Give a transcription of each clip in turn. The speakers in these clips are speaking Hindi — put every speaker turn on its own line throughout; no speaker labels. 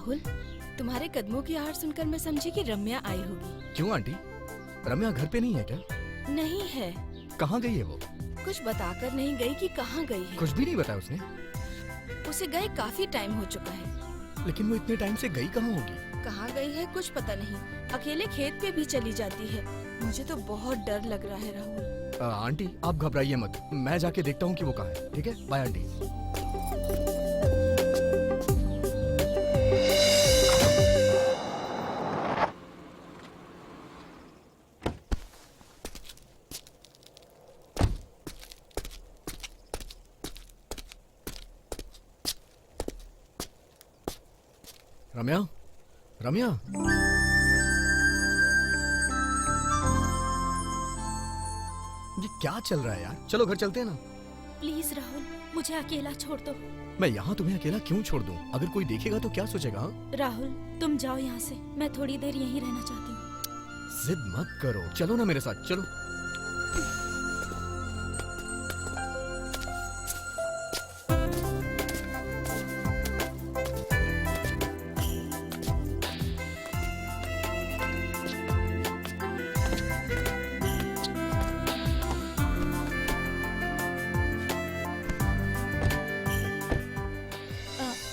राहुल, तुम्हारे कदमों की आहट सुनकर मैं समझी कि रम्या आई होगी।
क्यों आंटी, रम्या घर पे नहीं है क्या?
नहीं है।
कहाँ गई है वो?
कुछ बताकर नहीं गई कि कहाँ गई है।
कुछ भी नहीं बताया उसने।
उसे गए काफी टाइम हो चुका है।
लेकिन वो इतने टाइम से गई कहाँ होगी?
कहाँ गई है कुछ पता नहीं। अकेले खेत पे भी चली जाती है। मुझे तो बहुत डर लग रहा है राहुल।
आंटी आप घबराइए मत, मैं जाके देखता हूँ कि वो कहाँ है। ठीक है, बाय आंटी। रम्या, रम्या, ये क्या चल रहा है यार? चलो घर चलते हैं ना।
प्लीज राहुल, मुझे अकेला छोड़ दो।
मैं यहाँ तुम्हें अकेला क्यों छोड़ दूँ? अगर कोई देखेगा तो क्या सोचेगा? हाँ?
राहुल, तुम जाओ यहाँ से, मैं थोड़ी देर यहीं रहना चाहती हूँ।
जिद मत करो, चलो ना मेरे साथ, चलो।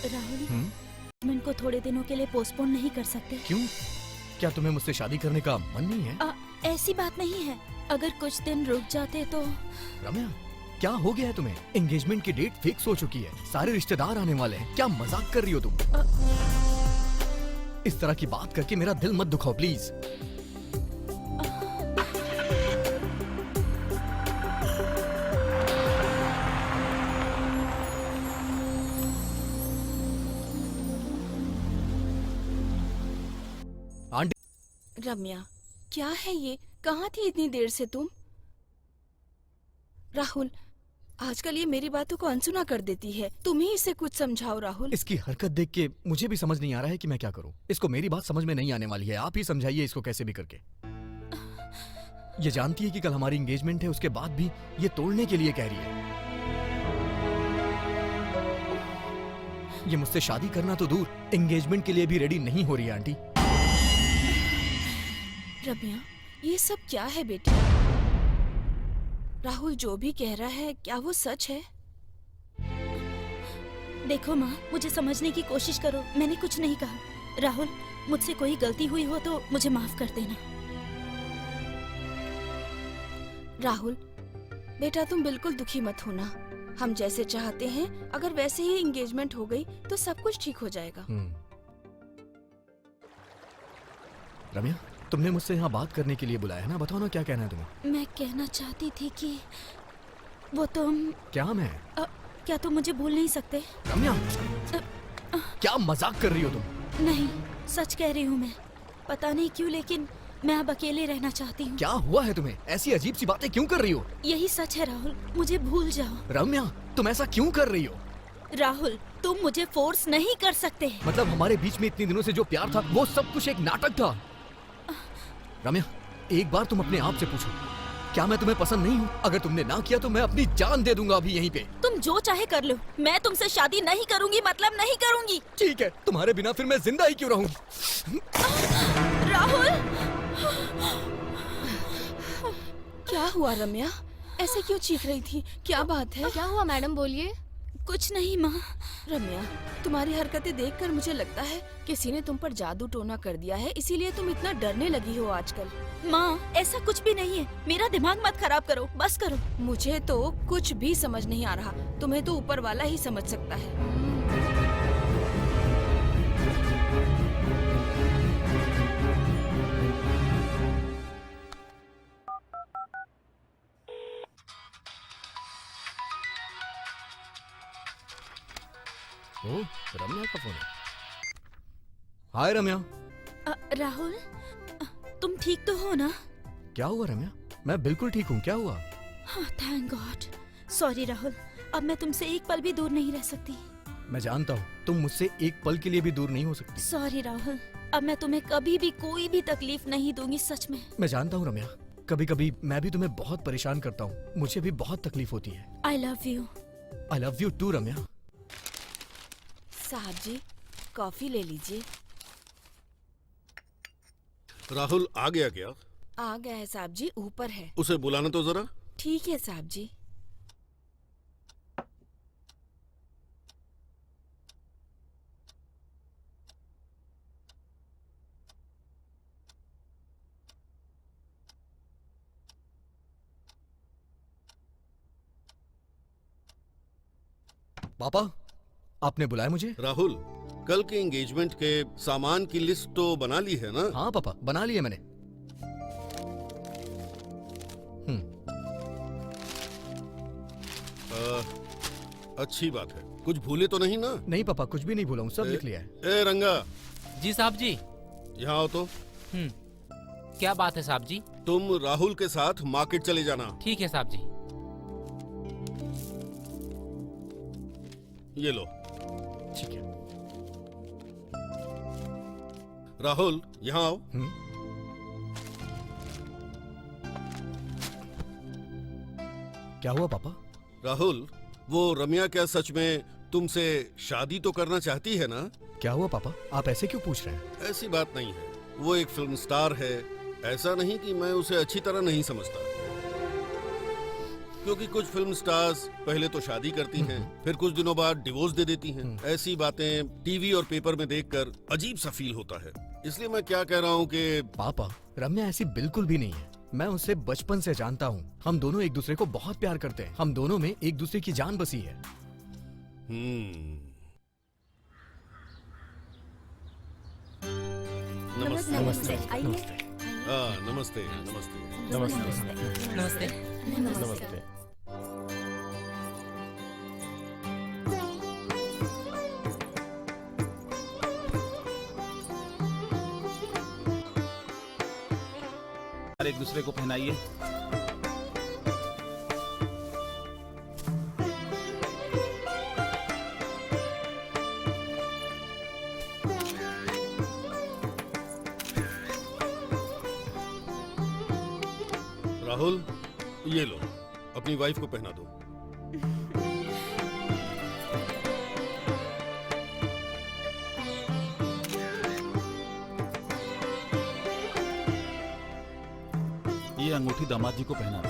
राहुल, इनको थोड़े दिनों के लिए पोस्टपोन नहीं कर सकते?
क्यों? क्या तुम्हें मुझसे शादी करने का मन नहीं है?
ऐसी बात नहीं है, अगर कुछ दिन रुक जाते तो।
रम्या, क्या हो गया है तुम्हें? एंगेजमेंट की डेट फिक्स हो चुकी है, सारे रिश्तेदार आने वाले हैं। क्या मजाक कर रही हो तुम? इस तरह की बात करके मेरा दिल मत दुखाओ प्लीज।
रम्या, क्या है ये? कहाँ थी इतनी देर से तुम? राहुल, आजकल ये मेरी बातों को अनसुना कर देती है। तुम ही इसे कुछ समझाओ राहुल।
इसकी हरकत देख के मुझे भी समझ नहीं आ रहा है कि मैं क्या करूं। इसको मेरी बात समझ में नहीं आने वाली है, आप ही समझाइए इसको कैसे भी करके। ये जानती है कि कल हमारी एंगेजमेंट है, उसके बाद भी ये तोड़ने के लिए कह रही है। ये मुझसे शादी करना तो दूर, एंगेजमेंट के लिए भी रेडी नहीं हो रही है आंटी।
रम्या, ये सब क्या है बेटी? राहुल जो भी कह रहा है, क्या वो सच है?
देखो माँ, मुझे समझने की कोशिश करो, मैंने कुछ नहीं कहा। राहुल, मुझसे कोई गलती हुई हो तो मुझे माफ कर देना।
राहुल बेटा, तुम बिल्कुल दुखी मत होना। हम जैसे चाहते हैं अगर वैसे ही एंगेजमेंट हो गई तो सब कुछ ठीक हो जाएगा।
रम्या, तुमने मुझसे यहाँ बात करने के लिए बुलाया है ना? बताओ ना, क्या कहना है तुम्हें?
मैं कहना चाहती थी कि वो तुम।
क्या मैं?
क्या तुम मुझे भूल नहीं सकते?
रम्या, क्या मजाक कर रही हो तुम?
नहीं, सच कह रही हूँ मैं। पता नहीं क्यों, लेकिन मैं अब अकेले रहना चाहती हूँ।
क्या हुआ है तुम्हें? ऐसी अजीब सी बातें क्यों कर रही हो?
यही सच है राहुल, मुझे भूल जाओ।
रम्या, तुम ऐसा क्यों कर रही हो?
राहुल, तुम मुझे फोर्स नहीं कर सकते।
मतलब हमारे बीच में इतने दिनों से जो प्यार था वो सब कुछ एक नाटक था। रम्या, एक बार तुम अपने आप से पूछो, क्या मैं तुम्हें पसंद नहीं हूँ? अगर तुमने ना किया तो मैं अपनी जान दे दूंगा अभी यहीं पे।
तुम जो चाहे कर लो, मैं तुमसे शादी नहीं करूंगी, मतलब नहीं करूंगी।
ठीक है, तुम्हारे बिना फिर मैं जिंदा ही क्यों रहूं?
राहुल,
क्या हुआ रम्या? ऐसे क्यों चीख रही थी? क्या बात है?
क्या हुआ मैडम, बोलिए।
कुछ नहीं माँ।
रम्या, तुम्हारी हरकतें देखकर मुझे लगता है किसी ने तुम पर जादू टोना कर दिया है, इसीलिए तुम इतना डरने लगी हो आजकल।
माँ, ऐसा कुछ भी नहीं है, मेरा दिमाग मत खराब करो, बस करो।
मुझे तो कुछ भी समझ नहीं आ रहा, तुम्हें तो ऊपर वाला ही समझ सकता है।
ओ, रम्या का फोन है। हाय रम्या।
राहुल, तुम ठीक तो हो ना?
क्या हुआ रम्या? मैं बिल्कुल ठीक हूँ, क्या हुआ?
Thank God. सॉरी राहुल, अब मैं तुमसे एक पल भी दूर नहीं रह सकती।
मैं जानता हूँ तुम मुझसे एक पल के लिए भी दूर नहीं हो सकती।
सॉरी राहुल, अब मैं तुम्हें कभी भी कोई भी तकलीफ नहीं दूंगी, सच में।
मैं जानता हूँ रम्या, कभी कभी मैं भी तुम्हें बहुत परेशान करता हूँ, मुझे भी बहुत तकलीफ होती है।
I love you.
I love you too Ramya.
साहब जी, कॉफी ले लीजिए।
राहुल आ गया क्या?
आ गया है साहब जी, ऊपर है।
उसे बुलाना तो जरा।
ठीक है साहब जी।
पापा, आपने बुलाया मुझे?
राहुल, कल के एंगेजमेंट के सामान की लिस्ट तो बना ली है ना?
हाँ पापा, बना लिया मैंने।
अच्छी बात है। कुछ भूले तो नहीं ना?
नहीं पापा, कुछ भी नहीं भूला हूँ, सब लिख लिया है।
ए रंगा,
जी साहब जी।
यहाँ आओ तो।
क्या बात है साहब जी?
तुम राहुल के साथ मार्केट चले जाना।
ठीक है साहब जी।
ये लो।
ठीक है।
राहुल, यहाँ आओ।
क्या हुआ पापा?
राहुल, वो रम्या क्या सच में तुमसे शादी तो करना चाहती है ना?
क्या हुआ पापा, आप ऐसे क्यों पूछ रहे हैं?
ऐसी बात नहीं है। वो एक फिल्म स्टार है। ऐसा नहीं कि मैं उसे अच्छी तरह नहीं समझता, क्योंकि कुछ फिल्म स्टार्स पहले तो शादी करती हैं, फिर कुछ दिनों बाद डिवोर्स दे देती हैं। ऐसी बातें टीवी और पेपर में देखकर अजीब सा फील होता है। इसलिए मैं क्या कह रहा हूँ कि
पापा, रम्या ऐसी बिल्कुल भी नहीं है। मैं उसे बचपन से जानता हूँ। हम दोनों एक दूसरे को बहुत प्यार करते हैं। हम दोनों में एक दूसरे की जान बसी है।
नमस्ते।
नमस्ते। आइए।
नमस्ते नमस्ते।
नमस्ते।
नमस्ते।
एक दूसरे को पहनाइए।
राहुल, ये लो, अपनी वाइफ को पहना दो।
ये अंगूठी दामाद जी को पहना दो।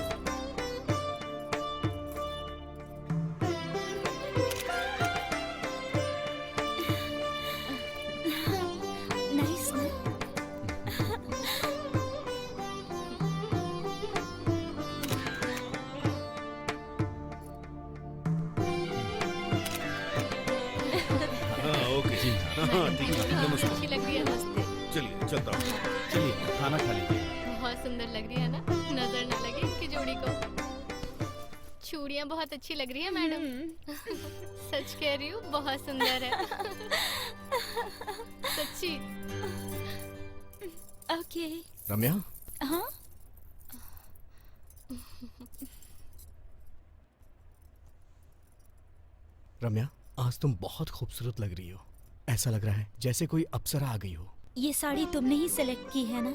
नाइस ना?
हाँ ओके जी। हाँ ठीक है। नमस्ते।
अच्छी लग रही है। नमस्ते।
चलिए चलता हूँ।
चलिए खाना खा लीजिए।
बहुत सुंदर लग रही है ना? नजर ना लगे इनकी जोड़ी को। चूड़ियाँ बहुत अच्छी लग रही है मैडम। सच कह रही हूँ, बहुत सुंदर है। सच्ची।
ओके।
रम्या,
हाँ,
रम्या, आज तुम बहुत खूबसूरत लग रही हो। ऐसा लग रहा है जैसे कोई अप्सरा आ गई हो।
ये साड़ी तुमने ही सेलेक्ट की है ना?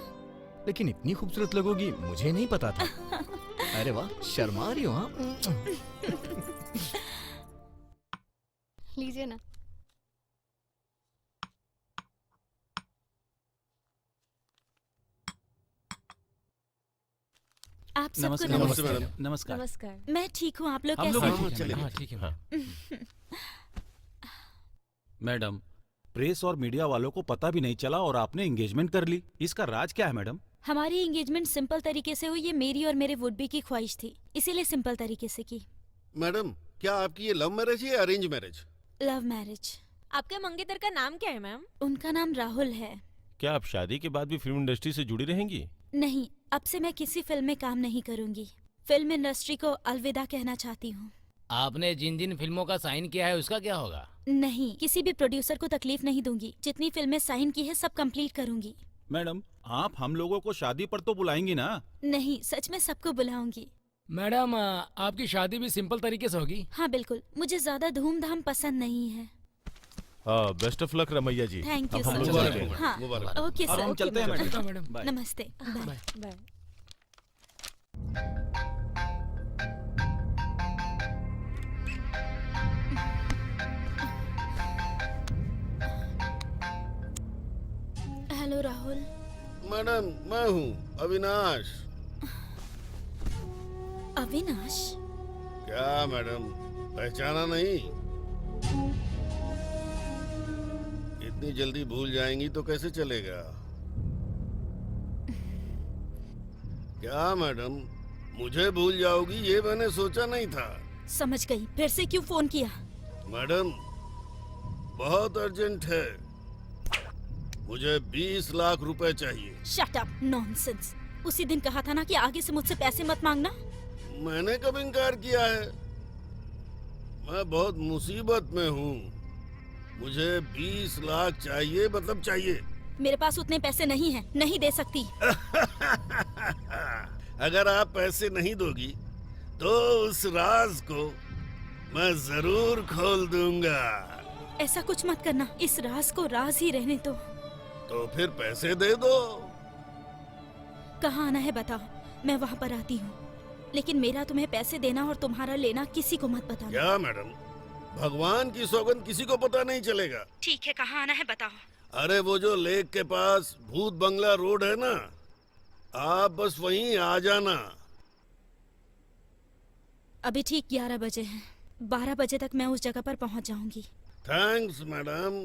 लेकिन इतनी खूबसूरत लगोगी मुझे नहीं पता था। अरे वाह, शर्मा रही हो? हाँ,
लीजिए ना।
आप सबको
नमस्कार।
नमस्ते
नमस्कार।
मैडम।
नमस्कार।
नमस्कार।
मैं ठीक हूँ, आप लोग
हम
कैसे
लोग
हैं?
भी ठीक
चलिए।
हाँ ठीक है।
मैडम, प्रेस और मीडिया वालों को पता भी नहीं चला और आपने एंगेजमेंट कर ली। इसका राज क्या है मैडम?
हमारी एंगेजमेंट सिंपल तरीके से हुई। ये मेरी और मेरे वुड बी की ख्वाहिश थी, इसीलिए सिंपल तरीके से की।
मैडम, क्या आपकी ये लव मैरिज है या अरेंज मैरिज?
Love marriage.
आपके मंगेतर का नाम क्या है मैम?
उनका नाम राहुल है।
क्या आप शादी के बाद भी फिल्म इंडस्ट्री से जुड़ी रहेंगी?
नहीं, अब से मैं किसी फिल्म में काम नहीं करूंगी। फिल्म इंडस्ट्री को अलविदा कहना चाहती हूँ।
आपने जिन जिन फिल्मों का साइन किया है उसका क्या होगा?
नहीं, किसी भी प्रोड्यूसर को तकलीफ नहीं दूंगी। जितनी फिल्में साइन की है सब कंप्लीट करूंगी।
मैडम, आप हम लोगों को शादी पर तो बुलाएंगी ना?
नहीं, सच में सबको बुलाऊंगी।
मैडम, आपकी शादी भी सिंपल तरीके से होगी?
हाँ बिल्कुल, मुझे ज्यादा धूमधाम पसंद नहीं है।
हाँ, best of luck Ramaiah ji.
Thank you
अब हम
सो
लोग
मच।
चलते हैं।
हाँ,
मुबारक।
ओके
अब हम
सर।
चलते हैं मैडम।
चलता मैडम।
बाय।
नमस्ते, bye.
Bye.
Hello Rahul.
Madam मैं हूँ अविनाश।
अविनाश?
क्या मैडम पहचाना नहीं? इतनी जल्दी भूल जाएंगी तो कैसे चलेगा? क्या मैडम मुझे भूल जाओगी ये मैंने सोचा नहीं था।
समझ गई, फिर से क्यों फोन किया?
मैडम बहुत अर्जेंट है, मुझे 20 लाख रुपए चाहिए।
Shut up, nonsense. उसी दिन कहा था ना कि आगे से मुझसे पैसे मत मांगना।
मैंने कब इनकार किया है? मैं बहुत मुसीबत में हूँ, मुझे 20 लाख चाहिए, मतलब चाहिए।
मेरे पास उतने पैसे नहीं हैं, नहीं दे सकती।
अगर आप पैसे नहीं दोगी तो उस राज को मैं जरूर खोल दूंगा।
ऐसा कुछ मत करना, इस राज को राज ही रहने दो।
तो फिर पैसे दे दो।
कहाँ आना है बताओ, मैं वहाँ पर आती हूँ। लेकिन मेरा तुम्हें पैसे देना और तुम्हारा लेना किसी को मत बताना।
क्या मैडम, भगवान की सौगंध किसी को पता नहीं चलेगा।
ठीक है, कहाँ आना है बताओ।
अरे वो जो लेक के पास भूत बंगला रोड है ना, आप बस वहीं आ जाना।
अभी ठीक 11 बजे हैं, 12 बजे तक मैं उस जगह पर पहुँच जाऊंगी।
Thanks madam.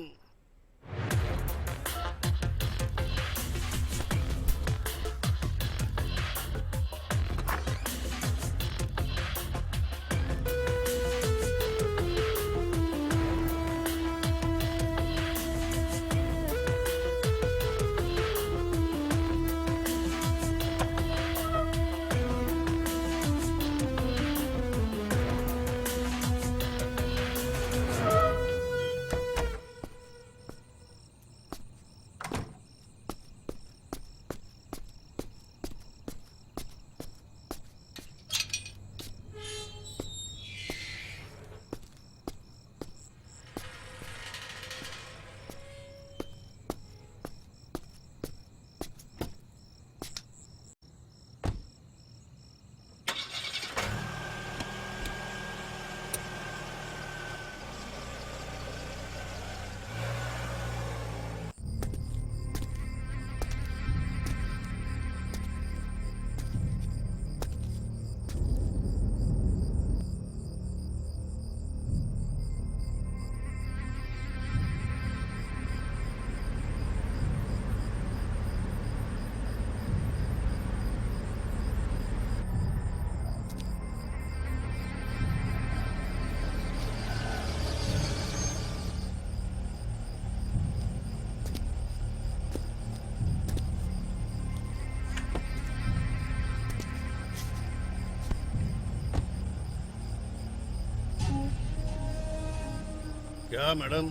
क्या मैडम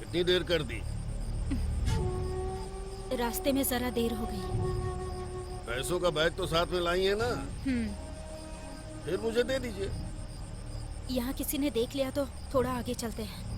इतनी देर कर दी?
रास्ते में जरा देर हो गई।
पैसों का बैग तो साथ में लाई है ना? फिर मुझे दे दीजिए।
यहाँ किसी ने देख लिया तो थोड़ा आगे चलते हैं।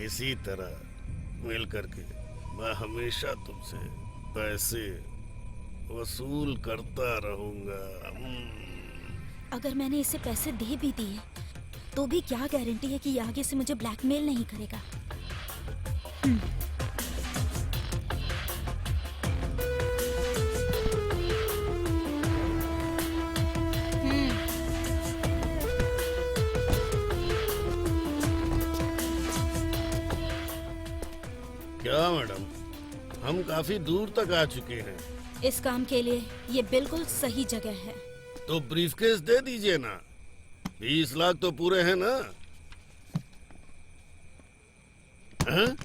इसी तरह मिल करके मैं हमेशा तुमसे पैसे वसूल करता रहूंगा।
अगर मैंने इसे पैसे दे भी दिए तो भी क्या गारंटी है कि ये आगे से मुझे ब्लैकमेल नहीं करेगा।
क्या मैडम, हम काफी दूर तक आ चुके हैं।
इस काम के लिए ये बिल्कुल सही जगह है।
तो ब्रीफकेस दे दीजिए ना, 20 लाख तो पूरे हैं ना? हाँ?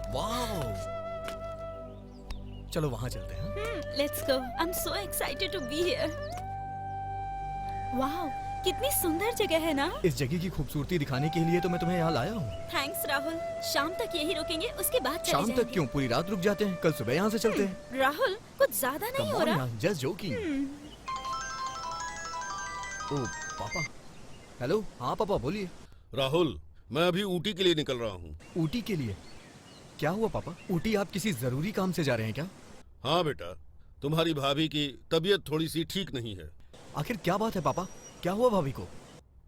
वाओ, चलो वहां चलते हैं।
Let's go. I am so excited to be here. Wow, कितनी सुंदर जगह है ना।
इस जगह की खूबसूरती दिखाने के लिए तो मैं तुम्हें यहाँ लाया हूँ।
थैंक्स राहुल। शाम तक यही रुकेंगे, उसके बाद चले
शाम
जाएंगे।
तक क्यों, पूरी रात रुक जाते हैं, कल सुबह यहाँ से चलते हैं।
राहुल, कुछ ज्यादा नहीं हो रहा?
Just joking. ओ पापा, हेलो। हाँ पापा बोलिए।
राहुल, मैं अभी ऊटी के लिए निकल रहा हूँ।
ऊटी के लिए? क्या हुआ पापा? ऊटी आप किसी जरूरी काम से जा रहे हैं क्या?
हाँ बेटा, तुम्हारी भाभी की तबीयत थोड़ी सी ठीक नहीं है।
आखिर क्या बात है पापा, क्या हुआ भाभी को?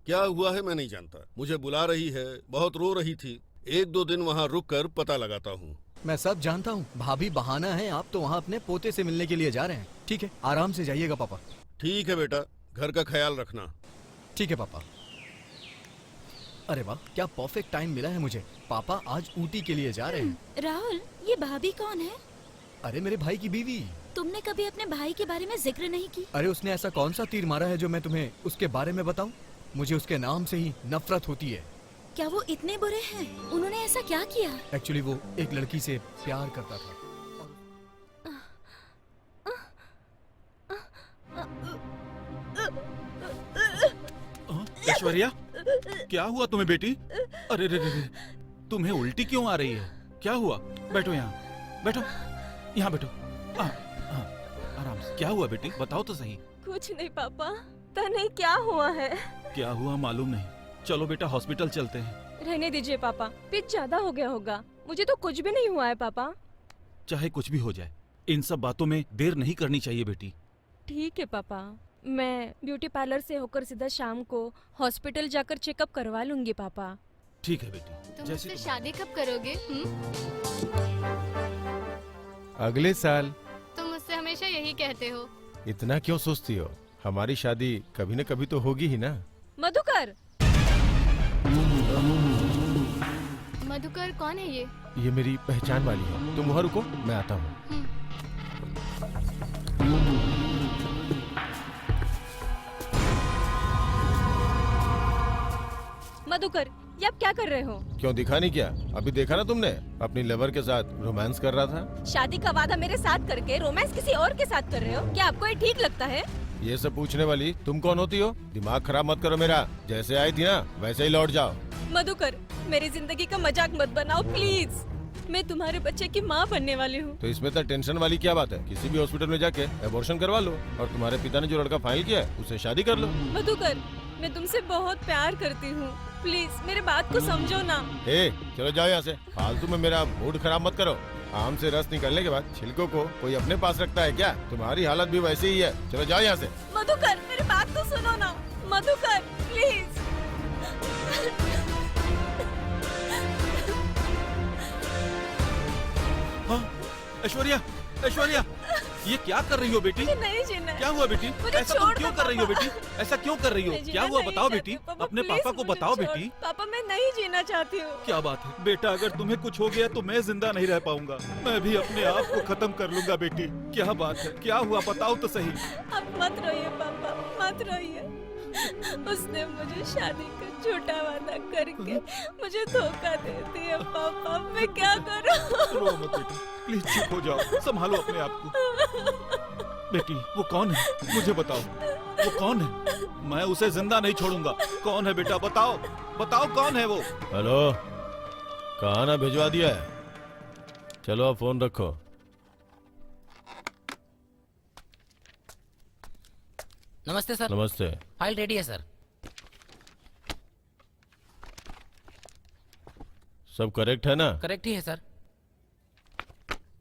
क्या हुआ है मैं नहीं जानता, मुझे बुला रही है, बहुत रो रही थी। 1-2 दिन वहाँ रुक कर पता लगाता हूँ।
मैं सब जानता हूँ, भाभी बहाना है, आप तो वहाँ अपने पोते से मिलने के लिए जा रहे हैं। ठीक है, आराम से जाइएगा पापा।
ठीक है बेटा, घर का ख्याल रखना।
ठीक है पापा। अरे वाह, क्या परफेक्ट टाइम मिला है मुझे। पापा आज ऊटी के लिए जा रहे हैं।
राहुल, ये भाभी कौन है?
अरे मेरे भाई की बीवी।
तुमने कभी अपने भाई के बारे में जिक्र नहीं की।
अरे उसने ऐसा कौन सा तीर मारा है जो मैं तुम्हें उसके बारे में बताऊं? मुझे उसके नाम से ही नफरत होती है।
क्या वो इतने बुरे हैं? उन्होंने ऐसा क्या किया?
एक्चुअली वो एक लड़की से प्यार करता था।
ऐश्वर्या, क्या हुआ तुम्हें बेटी? अरे रे रे रे, तुम्हें उल्टी क्यों आ रही है? क्या हुआ? बैठो यहाँ, बैठो, यहाँ बैठो। आराम से। क्या हुआ बेटी, बताओ तो सही।
कुछ नहीं पापा, पता नहीं क्या हुआ है।
क्या हुआ मालूम नहीं। चलो बेटा हॉस्पिटल चलते हैं।
रहने दीजिए पापा, पिच ज्यादा हो गया होगा। मुझे तो कुछ भी नहीं हुआ है पापा।
चाहे कुछ भी हो जाए, इन सब बातों में देर नहीं करनी चाहिए बेटी।
ठीक है पापा, मैं ब्यूटी पार्लर से होकर सीधा शाम को हॉस्पिटल जाकर चेकअप करवा लूंगी पापा।
ठीक है बेटी।
तुम
जैसे
मुझसे शादी कब करोगे?
अगले साल।
तुम मुझसे हमेशा यही कहते हो।
इतना क्यों सोचती हो? हमारी शादी कभी न कभी तो होगी ही ना।
मधुकर,
मधुकर कौन है ये?
ये मेरी पहचान वाली है। तुम वहाँ रुको, मैं आता हूँ।
मधुकर, ये आप क्या कर रहे हो?
क्यों, दिखा नहीं क्या? अभी देखा ना तुमने, अपनी लवर के साथ रोमांस कर रहा था।
शादी का वादा मेरे साथ करके रोमांस किसी और के साथ कर रहे हो? क्या आपको ये ठीक लगता है?
ये सब पूछने वाली तुम कौन होती हो? दिमाग खराब मत करो मेरा। जैसे आई थी ना वैसे ही लौट जाओ।
मधुकर, मेरी जिंदगी का मजाक मत बनाओ प्लीज। मैं तुम्हारे बच्चे की माँ बनने वाली हूँ।
तो इसमें तो टेंशन वाली क्या बात है? किसी भी हॉस्पिटल में जाके एबॉर्शन करवा लो और तुम्हारे पिता ने जो लड़का फाइल किया है उससे शादी कर लो।
मधुकर, मैं तुमसे बहुत प्यार करती हूँ, प्लीज मेरे बात को समझो ना।
चलो जाओ यहाँ से, फालतू में मेरा मूड खराब मत करो। आम से रस निकलने के बाद छिलकों को कोई अपने पास रखता है क्या? तुम्हारी हालत भी वैसी ही है। चलो जाओ यहाँ से।
मधुकर, मेरी बात तो सुनो ना। मधुकर प्लीज।
हाँ, ऐश्वर्या, ऐश्वर्या, ये क्या कर रही हो बेटी?
मुझे नहीं जीना है।
क्या हुआ बेटी?
मुझे
ऐसा तुम
छोड़
क्यों
दो,
कर रही हो
पापा।
बेटी? ऐसा क्यों कर रही हो?
मैं
क्या
जीना
हुआ
नहीं
बताओ
चाहती,
बेटी,
पापा,
अपने
प्लीज
पापा को
मुझे
बताओ
छोड़।
बेटी।
पापा, मैं नहीं जीना चाहती हूँ।
क्या बात है बेटा, अगर तुम्हें कुछ हो गया तो मैं जिंदा नहीं रह पाऊंगा। मैं भी अपने आप को खत्म कर लूंगा बेटी। क्या बात है, क्या हुआ बताओ तो सही।
अब मत रोइए पापा, मत रोइए। उसने मुझे शादी का झूठा वादा करके मुझे धोखा दे दिया पापा। मैं क्या करूं?
रो मत बेटी, प्लीज चुप हो जाओ, संभालो अपने आप को। बेटी वो कौन है, मुझे बताओ, वो कौन है? मैं उसे जिंदा नहीं छोड़ूंगा। कौन है बेटा, बताओ, बताओ कौन है वो?
हेलो, कहाँ ना भिजवा दिया है? चलो अब फोन रखो।
नमस्ते सर।
नमस्ते।
फाइल रेडी है सर।
सब करेक्ट है ना?
करेक्ट ही है सर।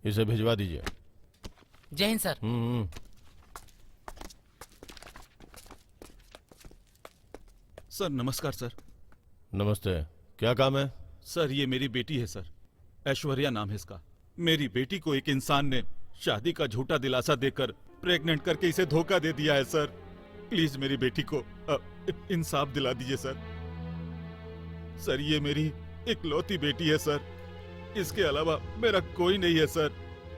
इसे भिजवा दीजिए।
जय हिंद सर।
सर नमस्कार सर।
नमस्ते, क्या काम है?
सर ये मेरी बेटी है सर, ऐश्वर्या नाम है इसका। मेरी बेटी को एक इंसान ने शादी का झूठा दिलासा देकर प्रेग्नेंट करके इसे धोखा दे दिया है सर। प्लीज मेरी बेटी को इंसाफ दिला दीजिए सर। सर ये मेरी इकलौती बेटी है सर, इसके अलावा मेरा कोई नहीं है सर।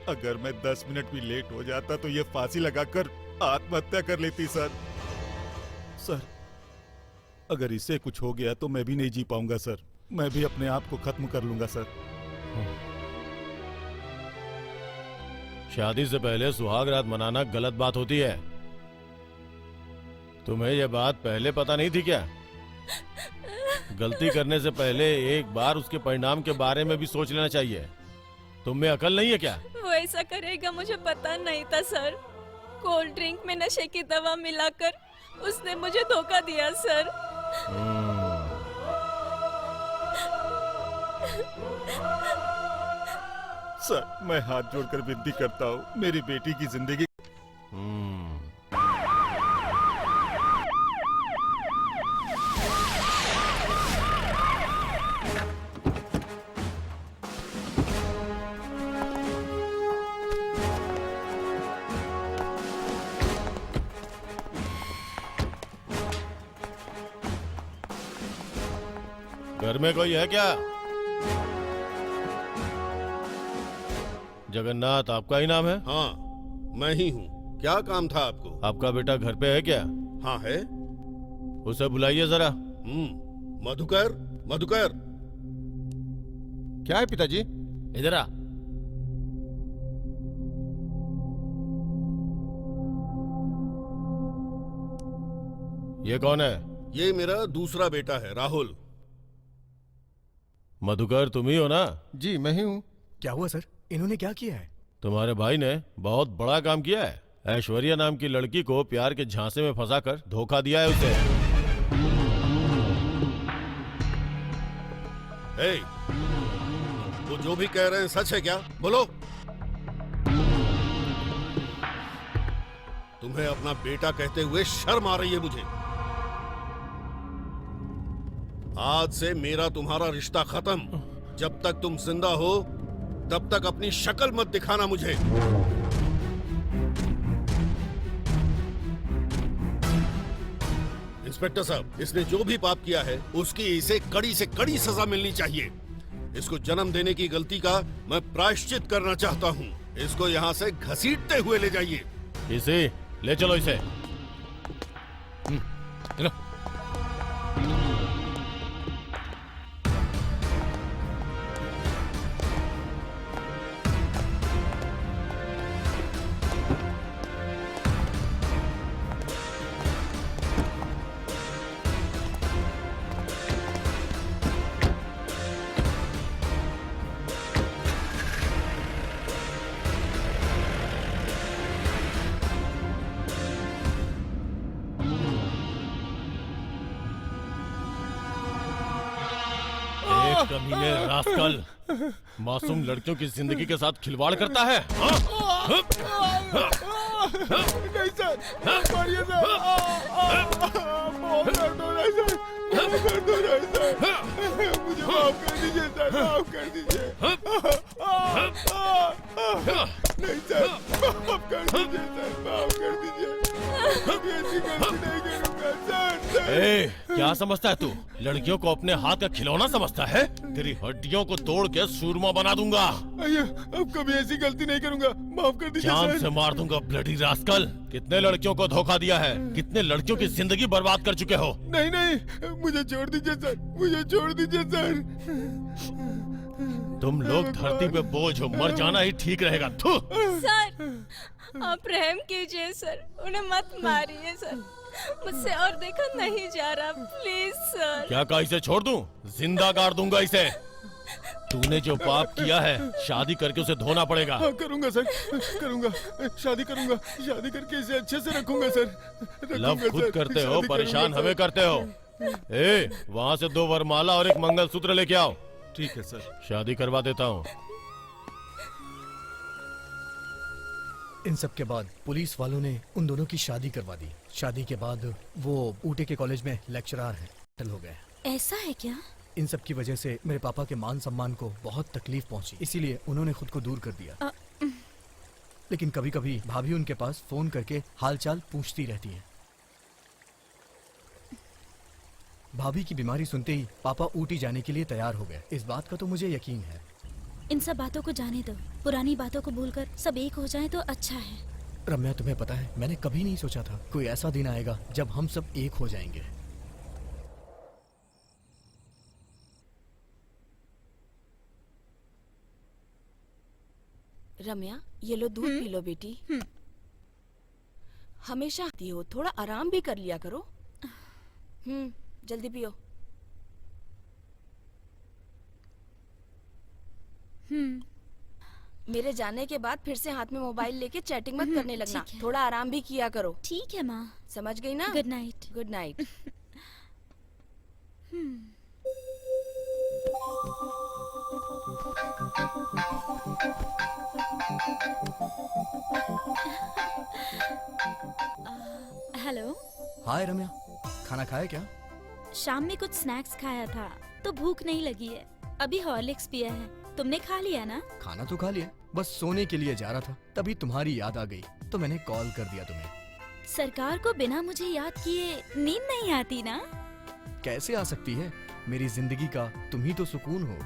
अगर मैं 10 मिनट भी लेट हो जाता तो ये फांसी लगाकर आत्महत्या कर लेती सर। सर अगर इसे कुछ हो गया तो मैं भी नहीं जी पाऊंगा सर। मैं भी अपने आप को खत्म कर लूंगा सर।
शादी से पहले सुहाग रात मनाना गलत बात होती है। तुम्हें यह बात पहले पता नहीं थी क्या? गलती करने से पहले एक बार उसके परिणाम के बारे में भी सोच लेना चाहिए। तुम में अकल नहीं है क्या?
वो ऐसा करेगा मुझे पता नहीं था सर। कोल्ड ड्रिंक में नशे की दवा मिलाकर उसने मुझे धोखा दिया सर।
सर, मैं हाथ जोड़कर विनती करता हूँ, मेरी बेटी की जिंदगी।
घर में कोई है क्या? जगन्नाथ आपका ही नाम है?
हाँ, मैं ही हूँ। क्या काम था आपको?
आपका बेटा घर पे है क्या?
हाँ है।
उसे बुलाइए जरा।
मधुकर, मधुकर।
क्या है पिताजी?
इधर आ।
ये कौन है?
ये मेरा दूसरा बेटा है, राहुल।
मधुकर तुम ही हो ना?
जी मैं ही हूँ। क्या हुआ सर? इन्होंने क्या किया है?
तुम्हारे भाई ने बहुत बड़ा काम किया है। ऐश्वर्या नाम की लड़की को प्यार के झांसे में फंसाकर धोखा दिया है उसे।
हे, वो जो भी कह रहे हैं सच है क्या? बोलो। तुम्हें अपना बेटा कहते हुए शर्म आ रही है मुझे। आज से मेरा तुम्हारा रिश्ता खत्म। जब तक तुम जिंदा हो तब तक अपनी शक्ल मत दिखाना मुझे। इंस्पेक्टर साहब, इसने जो भी पाप किया है उसकी इसे कड़ी से कड़ी सजा मिलनी चाहिए। इसको जन्म देने की गलती का मैं प्रायश्चित करना चाहता हूँ। इसको यहाँ से घसीटते हुए ले जाइए।
इसे ले चलो इसे। चलो। कमीने रास्कल, मासूम लड़कियों की जिंदगी के साथ खिलवाड़ करता है।
नहीं सर, मारिए सर। बहुत दर्द हो रहा है सर, दर्द हो रहा है सर। मुझे माफ कर दीजिए सर, माफ कर दीजिए। नहीं सर, माफ कर दीजिए सर, माफ कर दीजिए। कभी ऐसी गलती नहीं करूंगा सर।
ए, क्या समझता है तू? लड़कियों को अपने हाथ का खिलौना समझता है? तेरी हड्डियों को तोड़ के सूरमा बना दूंगा।
अब कभी ऐसी गलती नहीं करूंगा, माफ कर दीजिए
जान
सर।
से मार दूंगा ब्लडी रास्कल। कितने लड़कियों को धोखा दिया है, कितने लड़कियों की जिंदगी बर्बाद कर चुके हो।
नहीं नहीं, मुझे छोड़ दीजिए सर, मुझे छोड़ दीजिए सर।
तुम लोग धरती पे बोझ हो, मर जाना ही ठीक रहेगा। थू।
सर, आप रहम कीजिए सर, उन्हें मत मारिए सर। मुझसे और देखा नहीं जा रहा, प्लीज सर।
क्या कहा इसे छोड़ दूं? जिंदा गाड़ दूंगा इसे। तूने जो पाप किया है, शादी करके उसे धोना पड़ेगा।
हाँ, करूंगा सर, करूंगा। शादी करूंगा, शादी करके इसे अच्छे से रखूंगा सर।
लव खुद करते हो, परेशान हमें करते हो। ए, वहाँ से 2 वरमाला और 1 मंगलसूत्र लेके आओ।
ठीक है सर।
शादी करवा देता हूँ।
इन सब के बाद पुलिस वालों ने उन दोनों की शादी करवा दी। शादी के बाद वो ऊटे के कॉलेज में लेक्चरर हैं, सेटल हो गए।
ऐसा है क्या?
इन सब की वजह से मेरे पापा के मान सम्मान को बहुत तकलीफ पहुंची, इसीलिए उन्होंने खुद को दूर कर दिया। लेकिन कभी कभी भाभी उनके पास फोन करके हालचाल पूछती रहती हैं। भाभी की बीमारी सुनते ही पापा ऊटी जाने के लिए तैयार हो गए। इस बात का तो मुझे यकीन है।
इन सब बातों को जाने दो, पुरानी बातों को भूलकर सब एक हो जाएं तो अच्छा है।
रम्या, तुम्हें पता है, मैंने कभी नहीं सोचा था कोई ऐसा दिन आएगा जब हम सब एक हो जाएंगे।
रम्या, ये लो दूध पी लो बेटी। हमेशा आती हो, थोड़ा आराम भी कर लिया करो। जल्दी पियो। मेरे जाने के बाद फिर से हाथ में मोबाइल लेके चैटिंग मत करने लगना।
ठीक है।
थोड़ा आराम भी किया करो।
ठीक है माँ।
समझ गई ना?
Good night.
Good night.
Hello.
Hi Ramya, खाना खाया क्या?
शाम में कुछ स्नैक्स खाया था तो भूख नहीं लगी है। अभी हॉर्लिक्स पिया है। तुमने खा लिया ना?
खाना तो खा लिया, बस सोने के लिए जा रहा था, तभी तुम्हारी याद आ गई तो मैंने कॉल कर दिया तुम्हें।
सरकार को बिना मुझे याद किए नींद नहीं आती ना?
कैसे आ सकती है? मेरी जिंदगी का तुम ही तो सुकून हो।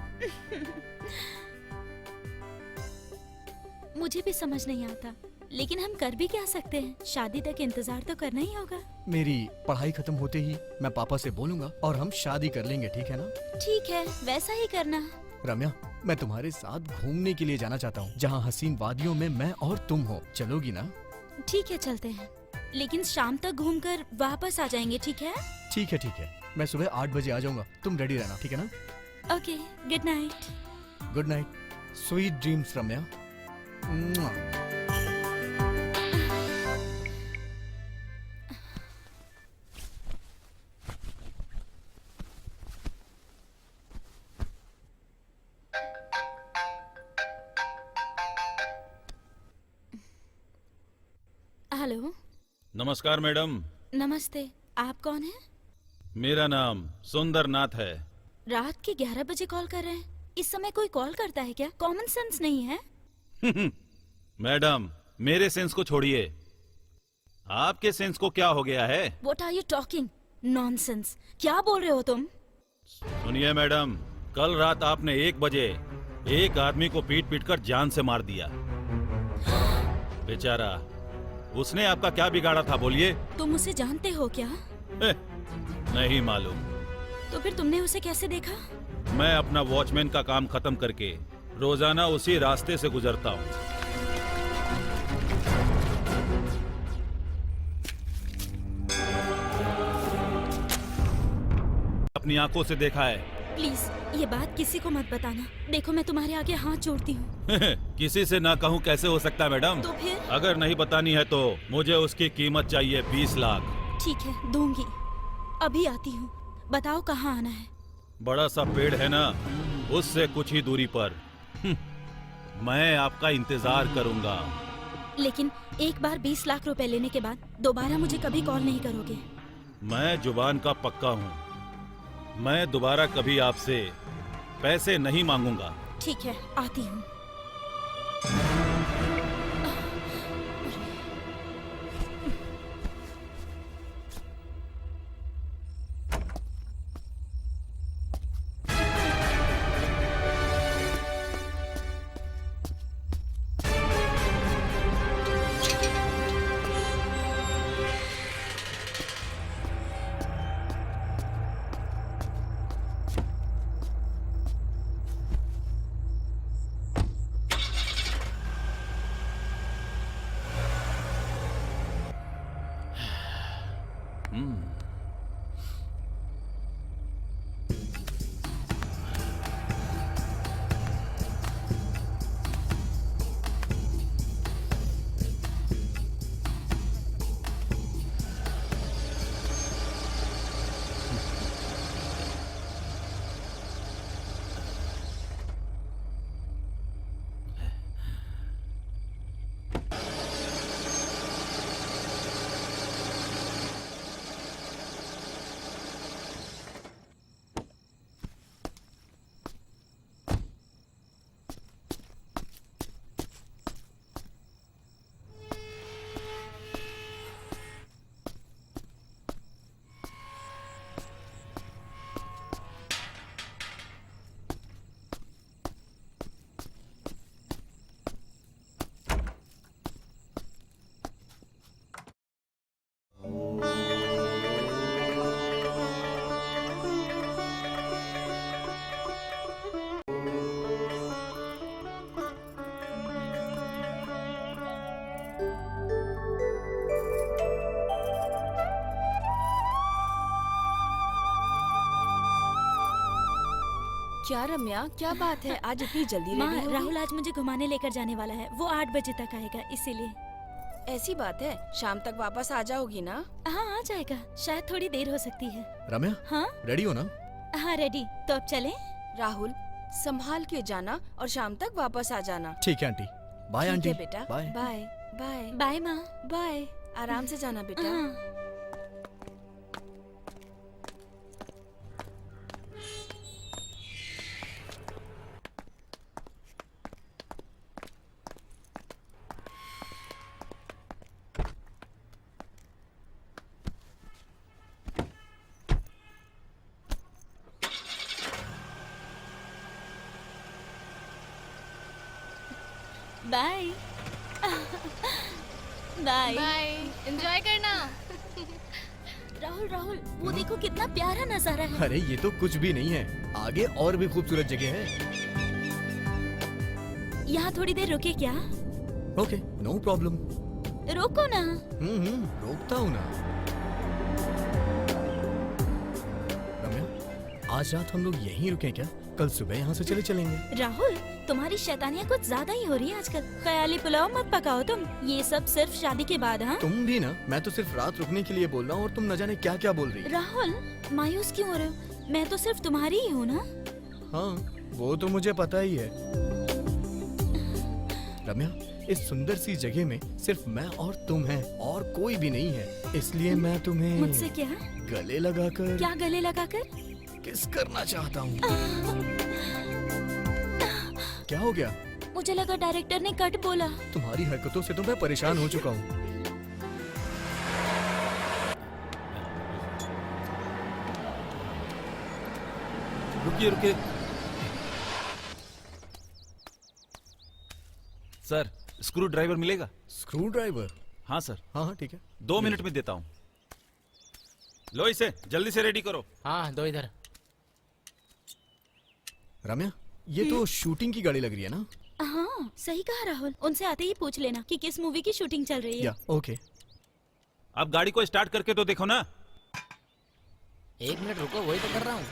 मुझे भी समझ नहीं आता, लेकिन हम कर भी क्या सकते हैं? शादी तक इंतजार तो करना ही होगा।
मेरी पढ़ाई खत्म होते ही मैं पापा से बोलूंगा और हम शादी कर लेंगे, ठीक है ना?
ठीक है, वैसा ही करना।
रम्या, मैं तुम्हारे साथ घूमने के लिए जाना चाहता हूँ, जहाँ हसीन वादियों में मैं और तुम हो। चलोगी ना?
ठीक है, चलते हैं, लेकिन शाम तक घूमकर वापस आ जाएंगे, ठीक है?
ठीक है, ठीक है। मैं सुबह 8 बजे आ जाऊंगा, तुम रेडी रहना, ठीक है ना?
Okay, good night.
Good night, sweet dreams Ramya. मुआ।
हेलो।
नमस्कार मैडम।
नमस्ते, आप कौन हैं?
मेरा नाम सुंदरनाथ है।
रात के 11 बजे कॉल कर रहे हैं? इस समय कोई कॉल करता है क्या? कॉमन सेंस नहीं है?
मैडम, मेरे सेंस को छोड़िए, आपके सेंस को क्या हो गया है?
What are you talking? Nonsense! क्या बोल रहे हो तुम?
सुनिए मैडम, कल रात आपने 1 बजे एक आदमी को पीट पीट कर जान से मार दिया। बेचारा, उसने आपका क्या बिगाड़ा था बोलिए?
तुम उसे जानते हो क्या?
नहीं मालूम।
तो फिर तुमने उसे कैसे देखा?
मैं अपना वॉचमैन का काम खत्म करके रोजाना उसी रास्ते से गुजरता हूँ। अपनी आंखों से देखा है।
प्लीज ये बात किसी को मत बताना। देखो, मैं तुम्हारे आगे हाथ जोड़ती हूँ।
किसी से ना कहूँ कैसे हो सकता है मैडम?
तो फिर?
अगर नहीं बतानी है तो मुझे उसकी कीमत चाहिए 20 लाख।
ठीक है, दूंगी। अभी आती हूँ। बताओ कहाँ आना है?
बड़ा सा पेड़ है ना, उससे कुछ ही दूरी पर। मैं आपका इंतजार करूंगा।
लेकिन एक बार 20 लाख रुपए लेने के बाद दोबारा मुझे कभी कॉल नहीं करोगे?
मैं जुबान का पक्का हूँ, मैं दोबारा कभी आपसे पैसे नहीं मांगूंगा।
ठीक है, आती हूँ।
क्या रम्या, क्या बात है, आज इतनी जल्दी
माँ,
रेडी हो गई?
राहुल आज मुझे घुमाने लेकर जाने वाला है। वो 8 बजे तक आएगा, इसीलिए।
ऐसी बात है, शाम तक वापस आ जाओगी ना?
हाँ, आ जाएगा। शायद थोड़ी देर हो सकती है।
रम्या,
हाँ
रेडी हो ना?
हाँ, रेडी। तो अब चलें?
राहुल, संभाल के जाना और शाम तक वापस आ जाना।
ठीक है आंटी। बाय
ठीक
आंटी।
है बेटा।
बाय।
बाय बाय
बाय माँ।
बाय। आराम से जाना बेटा।
हाँ। बाय। बाय।
बाय, एंजॉय करना।
राहुल राहुल, वो देखो कितना प्यारा नजारा है।
अरे ये तो कुछ भी नहीं है, आगे और भी खूबसूरत जगह है।
यहाँ थोड़ी देर रुके क्या?
Okay, no problem.
रोको ना।
रोकता हूँ ना। रम्या, आज रात हम लोग यहीं रुके क्या? कल सुबह यहाँ से चले चलेंगे।
राहुल, तुम्हारी शैतानियाँ कुछ ज्यादा ही हो रही है आजकल। ख्याली पुलाव मत पकाओ तुम। ये सब सिर्फ शादी के बाद। हाँ
तुम भी ना, मैं तो सिर्फ रात रुकने के लिए बोल रहा हूँ और तुम न जाने क्या क्या बोल रही हो।
राहुल, मायूस क्यों हो रहे हो? मैं तो सिर्फ तुम्हारी ही हूँ ना।
हाँ, वो तो मुझे पता ही है। रम्या, इस सुंदर सी जगह में सिर्फ मैं और तुम हैं और कोई भी नहीं है, इसलिए मैं तुम्हें
मुझसे क्या?
गले लगाकर
क्या गले लगाकर?
किस करना चाहता हूँ। क्या हो गया?
मुझे लगा डायरेक्टर ने कट बोला।
तुम्हारी हरकतों से तो मैं परेशान हो चुका हूँ।
रुकिए रुकिए। सर, स्क्रू ड्राइवर मिलेगा?
Screw driver?
हाँ सर।
हाँ हाँ ठीक है।
2 मिनट में देता हूँ। लो इसे जल्दी से रेडी करो।
हाँ, दो इधर।
रम्या, ये तो शूटिंग की गाड़ी लग रही है ना?
हाँ, सही कहा राहुल। उनसे आते ही पूछ लेना कि किस मूवी की शूटिंग चल रही है।
या ओके।
अब गाड़ी को स्टार्ट करके तो देखो ना।
1 मिनट रुको, वही तो कर रहा हूँ।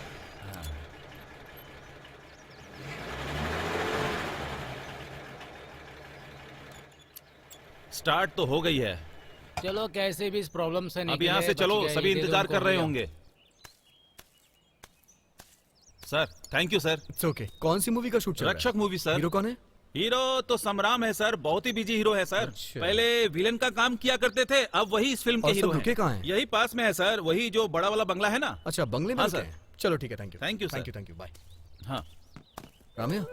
स्टार्ट तो हो गई है।
चलो, कैसे भी इस प्रॉब्लम से
अब
निकले।
यहाँ से चलो,
बच गए,
सभी
ये दे दो
इंतजार
उनको
कर रहे
भैया।
होंगे। Sir, thank you sir.
It's okay. कौन सी मूवी का शूट चल रहा है?
रक्षक मूवी सर।
हीरो कौन है?
हीरो तो संग्राम है सर, बहुत ही बिजी हीरो है सर।
अच्छा।
पहले विलन का काम किया करते थे, अब वही इस फिल्म के
और
हीरो
सब रुके कहाँ हैं?
यही पास में है सर, वही जो बड़ा वाला बंगला है ना।
अच्छा, बंगले में
हाँ,
रुके
सर।
हैं। चलो ठीक है, thank you.
Thank you,
thank
sir.
You, thank you, bye.
हाँ।
राम्या,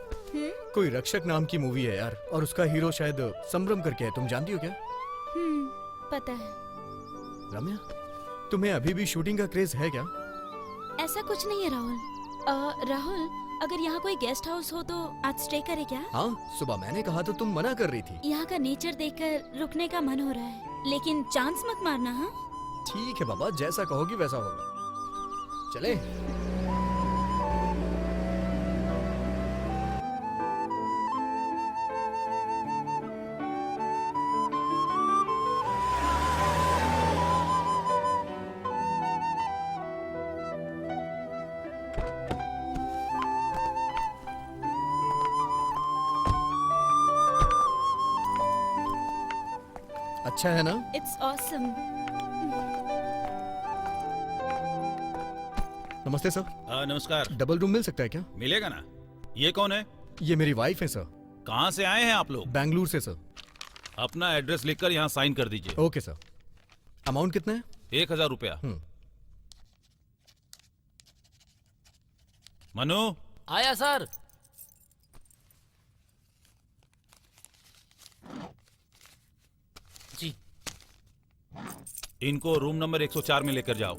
कोई रक्षक नाम की मूवी है यार, और उसका हीरो शायद संभ्रम करके है, तुम जानती हो क्या?
पता है।
रम्या, तुम्हें अभी भी शूटिंग का क्रेज है क्या?
ऐसा कुछ नहीं है राहुल। राहुल, अगर यहाँ कोई गेस्ट हाउस हो तो आज स्टे करे क्या?
हाँ, सुबह मैंने कहा तो तुम मना कर रही थी।
यहाँ का नेचर देखकर रुकने का मन हो रहा है, लेकिन चांस मत मारना। हाँ
ठीक है बाबा, जैसा कहोगी वैसा होगा। चले। अच्छा है ना?
It's awesome.
नमस्ते सर।
नमस्कार।
डबल रूम मिल सकता है क्या?
मिलेगा ना। ये कौन है?
ये मेरी वाइफ है सर।
कहाँ से आए हैं आप लोग?
बेंगलुरु से सर।
अपना एड्रेस लिखकर यहाँ साइन कर दीजिए।
Okay sir. अमाउंट कितना है?
1000 रुपया। मनु,
आया सर। जी।
इनको रूम नंबर 104 में लेकर जाओ।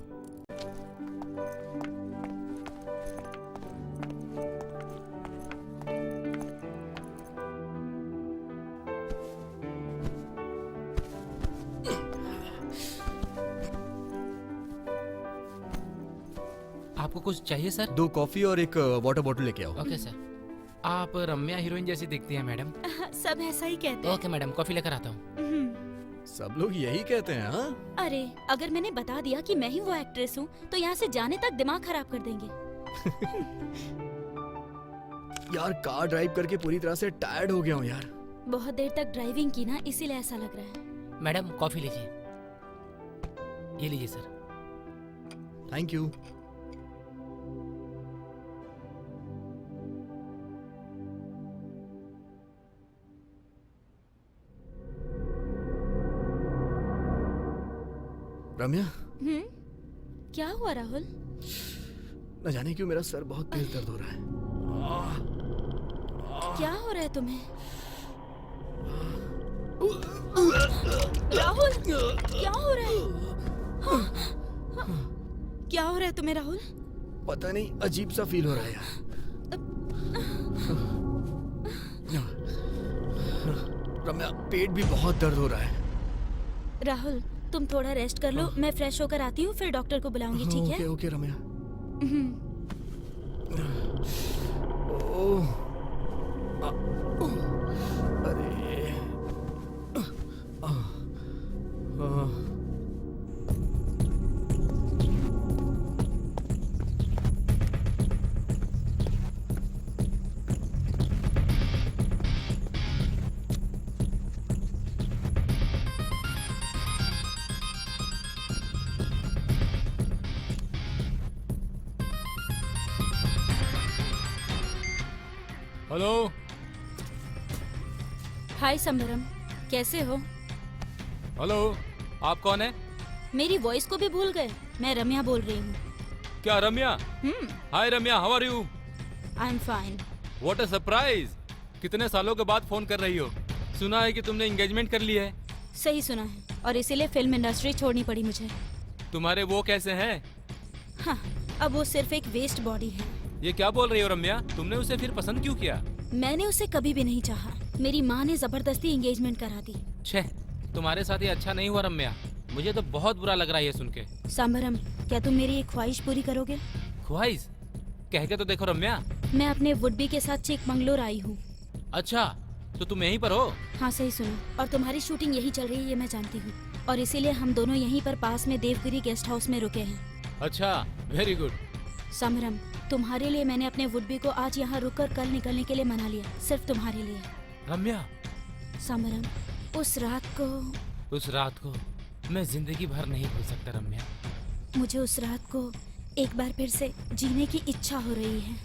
आपको कुछ चाहिए सर?
2 कॉफी और एक वाटर बॉटल लेके आओ।
Okay sir. आप रम्या हीरोइन जैसी दिखती हैं मैडम।
सब ऐसा ही कहते हैं।
ओके मैडम, कॉफी लेकर आता हूँ।
सब लोग यही कहते हैं। हाँ,
अरे अगर मैंने बता दिया कि मैं ही वो एक्ट्रेस हूँ तो यहाँ से जाने तक दिमाग खराब कर देंगे।
यार कार ड्राइव करके पूरी तरह से टायर्ड हो गया हूँ यार।
बहुत देर तक ड्राइविंग की ना, इसीलिए ऐसा लग रहा है।
मैडम कॉफी लीजिए। ये लीजिए सर।
Thank you. रम्या,
क्या हुआ राहुल?
न जाने क्यों मेरा सर बहुत तेज दर्द हो रहा है।
क्या हो रहा है तुम्हें? राहुल, क्या हो रहा है? क्या हो रहा है तुम्हें राहुल?
पता नहीं, अजीब सा फील हो रहा है यार। रम्या, पेट भी बहुत दर्द हो रहा है।
राहुल, तुम थोड़ा रेस्ट कर लो, मैं फ्रेश होकर आती हूँ, फिर डॉक्टर को बुलाऊंगी, ठीक है?
ओके ओके रम्या। अरे
हेलो।
हाय समरम, कैसे हो?
हेलो, आप कौन है?
मेरी वॉइस को भी भूल गए? मैं रम्या बोल रही हूँ।
क्या Ramya? Hi Ramya, how are you?
I am fine.
What a surprise! कितने सालों के बाद फोन कर रही हो? सुना है कि तुमने एंगेजमेंट कर ली है।
सही सुना है, और इसीलिए फिल्म इंडस्ट्री छोड़नी पड़ी मुझे।
तुम्हारे वो कैसे हैं?
हाँ, अब वो सिर्फ एक वेस्ट बॉडी है।
ये क्या बोल रही हो रम्या? तुमने उसे फिर पसंद क्यों किया?
मैंने उसे कभी भी नहीं चाहा। मेरी माँ ने जबरदस्ती एंगेजमेंट करा दी।
छे, तुम्हारे साथ ये अच्छा नहीं हुआ रम्या। मुझे तो बहुत बुरा लग रहा है ये सुन के।
समरम, क्या तुम मेरी एक ख्वाहिश पूरी करोगे?
ख्वाहिश? कह के तो देखो रम्या।
मैं अपने वुड-बी के साथ चिकमंगलूर आई हूँ।
अच्छा, तो तुम यहीं पर हो?
हाँ सही सुनो, और तुम्हारी शूटिंग यही चल रही है, ये मैं जानती हूँ, और इसीलिए हम दोनों यहीं पर पास में देवगिरी गेस्ट हाउस में रुके हैं।
अच्छा, वेरी गुड।
समरम, तुम्हारे लिए मैंने अपने वुड-बी को आज यहाँ रुककर कल निकलने के लिए मना लिया, सिर्फ तुम्हारे लिए।
रम्या,
समरम, उस रात को
मैं जिंदगी भर नहीं भूल सकता रम्या।
मुझे उस रात को एक बार फिर से जीने की इच्छा हो रही है।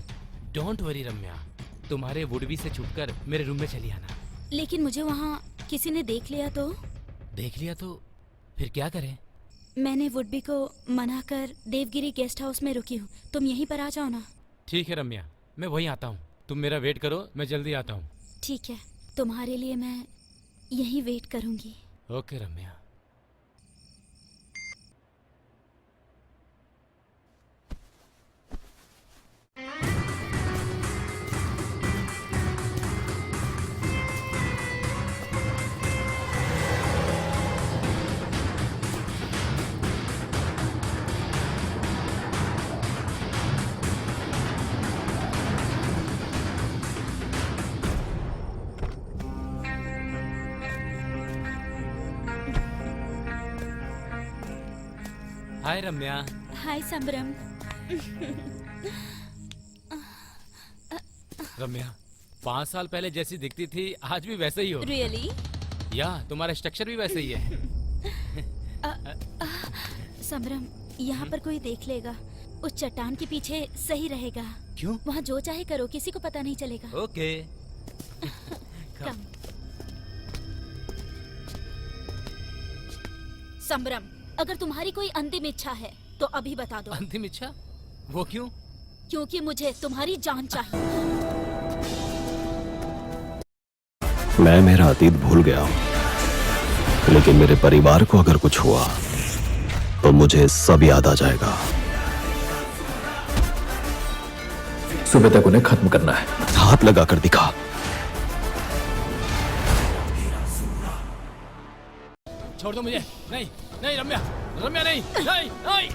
डोंट वरी रम्या, तुम्हारे वुडबी से छुपकर मेरे रूम में चली आना।
लेकिन मुझे वहाँ किसी ने देख लिया तो?
देख लिया तो फिर क्या करें?
मैंने वुडबी को मना कर देवगिरी गेस्ट हाउस में रुकी हूँ, तुम यहीं पर आ जाओ ना।
ठीक है रम्या, मैं वहीं आता हूँ। तुम मेरा वेट करो, मैं जल्दी आता हूँ।
ठीक है, तुम्हारे लिए मैं यहीं वेट करूँगी।
ओके रम्या। हाय रम्या।
हाय समरम।
रम्या, 5 साल पहले जैसी दिखती थी आज भी वैसे ही हो।
रियली?
या तुम्हारा स्ट्रक्चर भी वैसे ही है।
समरम, यहाँ पर कोई देख लेगा, उस चट्टान के पीछे सही रहेगा।
क्यों?
वहाँ जो चाहे करो, किसी को पता नहीं चलेगा।
ओके।
कम। समरम, अगर तुम्हारी कोई अंतिम इच्छा है तो अभी बता दो।
अंतिम इच्छा? वो क्यों?
क्योंकि मुझे तुम्हारी जान चाहिए।
मैं मेरा अतीत भूल गया हूं, लेकिन मेरे परिवार को अगर कुछ हुआ तो मुझे सब याद आ जाएगा।
सुबह तक उन्हें खत्म करना है।
हाथ लगाकर दिखा।
छोड़ दो मुझे। नहीं नहीं रम्या, रम्या नहीं, नहीं, नहीं।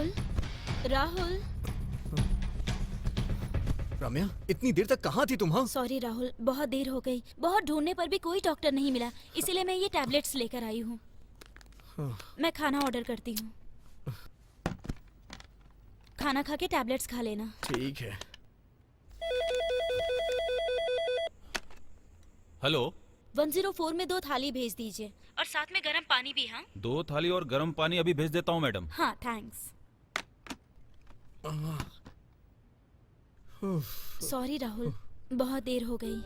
राहुल, राहुल।
रम्या, इतनी देर तक कहाँ थी तुम? हाँ,
सॉरी राहुल, बहुत देर हो गई। बहुत ढूंढने पर भी कोई डॉक्टर नहीं मिला, इसीलिए मैं ये टैबलेट्स लेकर आई हूँ। मैं खाना ऑर्डर करती हूँ। खाना खा के टैबलेट्स खा लेना।
ठीक है।
हेलो,
104 में 2 थाली भेज दीजिए और साथ में गर्म पानी भी। हाँ
2 थाली और गर्म पानी अभी भेज देता हूँ मैडम।
हाँ, थैंक्स। सॉरी राहुल, बहुत देर हो गई।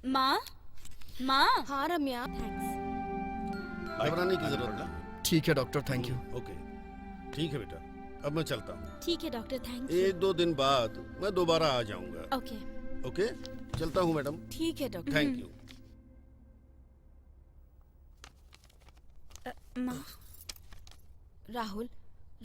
माँ, माँ।
हाँ रम्या।
थैंक्स।
घबराने की जरूरत नहीं।
ठीक है डॉक्टर, थैंक यू।
ओके, ठीक है बेटा, अब मैं चलता हूँ।
ठीक है डॉक्टर, थैंक यू।
1-2 दिन बाद मैं दोबारा आ जाऊंगा।
ओके।
ओके, चलता हूँ मैडम।
ठीक है डॉक्टर।
Thank you.
माँ।
राहुल,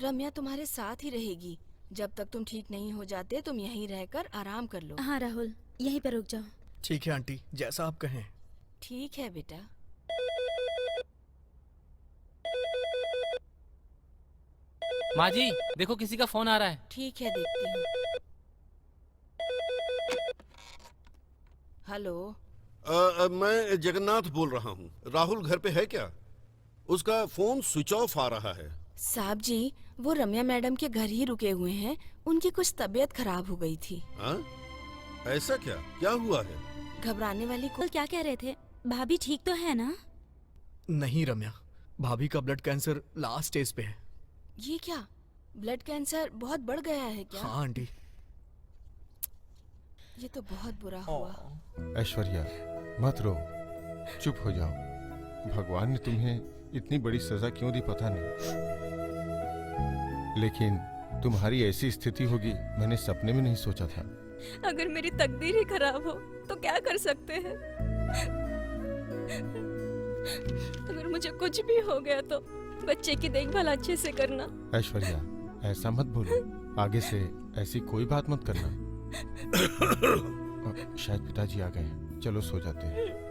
रम्या तुम्हारे साथ ही रहेगी। जब तक तुम ठीक नहीं हो जाते तुम यहीं रहकर आराम कर लो।
हाँ राहुल, यहीं पर रुक जाओ।
ठीक है आंटी, जैसा आप कहें।
ठीक है बेटा।
माँ जी, देखो किसी का फोन आ रहा है।
ठीक है, देखती हूँ। हेलो।
मैं जगन्नाथ बोल रहा हूँ। राहुल घर पे है क्या? उसका फोन स्विच ऑफ आ रहा है।
साहब जी, वो रम्या मैडम के घर ही रुके हुए हैं। उनकी कुछ तबीयत खराब हो गई थी।
हाँ? ऐसा क्या? क्या हुआ है?
घबराने वाली
कल क्या कह रहे थे? भाभी ठीक तो है ना?
नहीं रम्या, भाभी का ब्लड कैंसर लास्ट स्टेज पे है।
ये क्या? ब्लड कैंसर बहुत बढ़ गया है क्या?
हाँ आंटी।
ये तो बहुत बुरा हुआ।
ऐश्वर्या, मत रो, चुप हो जाओ। भगवान ने तुम्हें इतनी बड़ी सजा क्यों दी पता नहीं, लेकिन तुम्हारी ऐसी स्थिति होगी मैंने सपने में नहीं सोचा था।
अगर मेरी तकदीर ही खराब हो तो क्या कर सकते हैं? अगर मुझे कुछ भी हो गया तो बच्चे की देखभाल अच्छे से करना।
ऐश्वर्या, ऐसा मत बोलो, आगे से ऐसी कोई बात मत करना। शायद पिताजी आ गए हैं, चलो सो जाते हैं।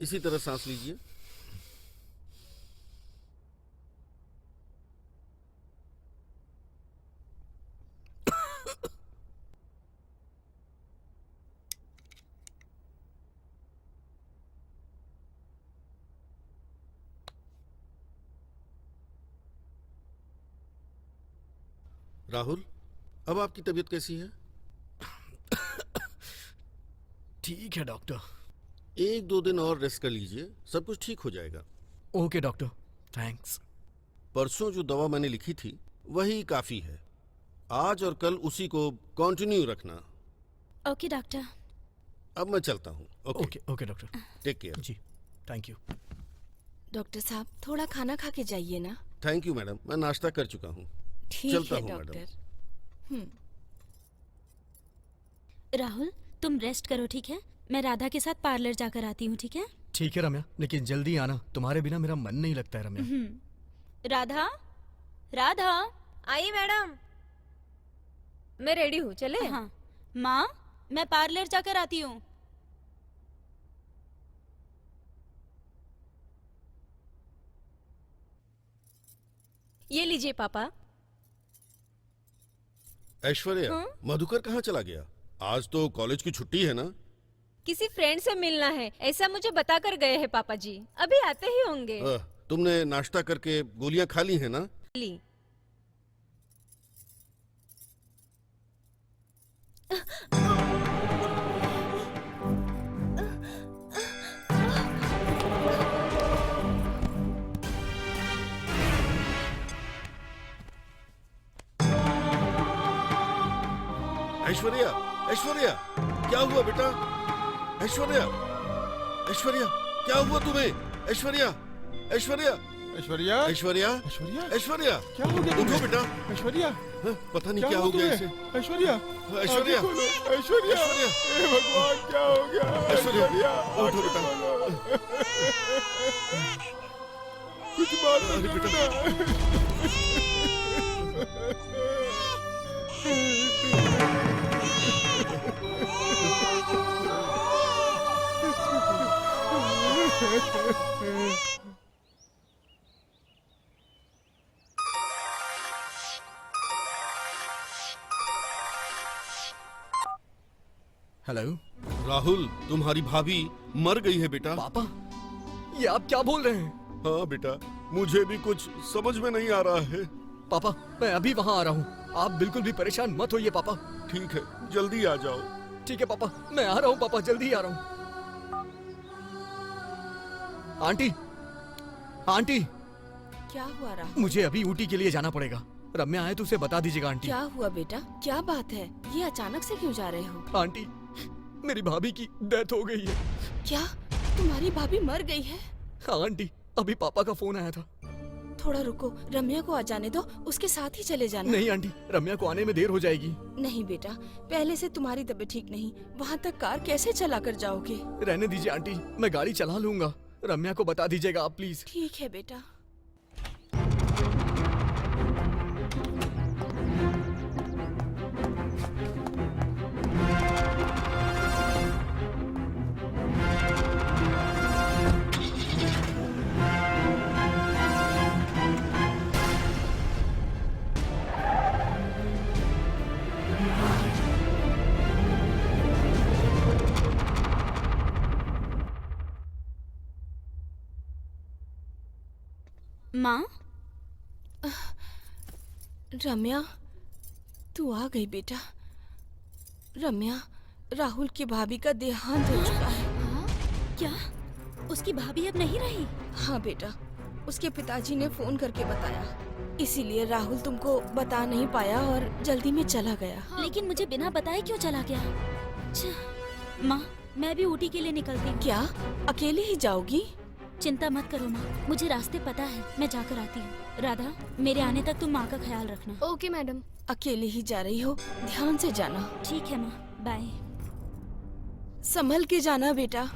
इसी तरह सांस लीजिए। राहुल, अब आपकी तबीयत कैसी है?
ठीक है डॉक्टर।
1-2 दिन और रेस्ट कर लीजिए, सब कुछ ठीक हो जाएगा।
Okay doctor, thanks.
परसों जो दवा मैंने लिखी थी वही काफी है। आज और कल उसी को कंटिन्यू रखना।
Okay doctor.
अब मैं चलता हूँ।
Okay okay doctor,
take care.
जी थैंक यू।
डॉक्टर साहब, थोड़ा खाना खा के जाइए ना।
थैंक यू मैडम, मैं नाश्ता कर चुका हूँ।
ठीक
चलता
है
हूँ
डॉक्टर।
राहुल, तुम रेस्ट करो, ठीक है? मैं राधा के साथ पार्लर जाकर आती हूँ, ठीक है?
ठीक है रम्या, लेकिन जल्दी आना, तुम्हारे बिना मेरा मन नहीं लगता है रम्या।
राधा, राधा।
आइए मैडम, मैं रेडी हूँ, चले?
हाँ माँ, मैं पार्लर जाकर आती हूँ।
ये लीजिए पापा।
ऐश्वर्या,
हाँ?
मधुकर कहाँ चला गया? आज तो कॉलेज की छुट्टी है ना?
किसी फ्रेंड से मिलना है ऐसा मुझे बता कर गए हैं पापा जी, अभी आते ही होंगे।
तुमने नाश्ता करके गोलियां खा ली है ना?
ली।
ऐश्वर्या, ऐश्वर्या, क्या हुआ बेटा? ऐश्वर्या, ऐश्वर्या, क्या हुआ तुम्हें? ऐश्वर्या, ऐश्वर्या,
ऐश्वर्या,
ऐश्वर्या,
ऐश्वर्या,
ऐश्वर्या,
क्या हो गया?
उठो बेटा।
ऐश्वर्या,
पता नहीं क्या हो गया इसे।
ऐश्वर्या,
ऐश्वर्या,
आंखें खोलो, ऐश्वर्या,
ऐश्वर्या,
हे भगवान क्या हो गया?
ऐश्वर्या, उठो
आंखें
बेटा।
खोलो। कुछ बात
अरे बेटा।
हेलो
राहुल, तुम्हारी भाभी मर गई है बेटा।
पापा, ये आप क्या बोल रहे हैं?
हाँ बेटा, मुझे भी कुछ समझ में नहीं आ रहा है।
पापा, मैं अभी वहाँ आ रहा हूँ, आप बिल्कुल भी परेशान मत होइए पापा।
ठीक है, जल्दी आ जाओ।
ठीक है पापा, मैं आ रहा हूँ पापा, जल्दी आ रहा हूँ। आंटी, आंटी,
क्या हुआ राहुल?
मुझे अभी ऊटी के लिए जाना पड़ेगा। रम्या आए तो उसे बता दीजिएगा आंटी।
क्या हुआ बेटा? क्या बात है? ये अचानक से क्यों जा रहे हो?
आंटी, मेरी भाभी की डेथ हो गई है।
क्या तुम्हारी भाभी मर गई है?
हाँ आंटी, अभी पापा का फोन आया था।
थोड़ा रुको, रम्या को आ जाने दो, उसके साथ ही चले जाना।
नहीं आंटी, रम्या को आने में देर हो जाएगी।
नहीं बेटा, पहले से तुम्हारी तबीयत ठीक नहीं, वहाँ तक कार कैसे चला कर जाओगे?
रहने दीजिए आंटी, मैं गाड़ी चला लूंगा। रम्या को बता दीजिएगा आप प्लीज।
ठीक है बेटा।
माँ,
रम्या, तू आ गई बेटा। रम्या, राहुल की भाभी का देहांत हो चुका है।
क्या उसकी भाभी अब नहीं रही?
हाँ बेटा, उसके पिताजी ने फोन करके बताया, इसीलिए राहुल तुमको बता नहीं पाया और जल्दी में चला गया।
लेकिन मुझे बिना बताए क्यों चला गया? माँ, मैं भी ऊटी के लिए निकलती हूँ।
क्या अकेले ही जाओगी?
चिंता मत करो माँ, मुझे रास्ते पता है, मैं जाकर आती हूँ। राधा, मेरे आने तक तुम माँ का ख्याल रखना।
Okay madam.
अकेले ही जा रही हो, ध्यान से जाना।
ठीक है माँ, बाय।
संभल के जाना बेटा।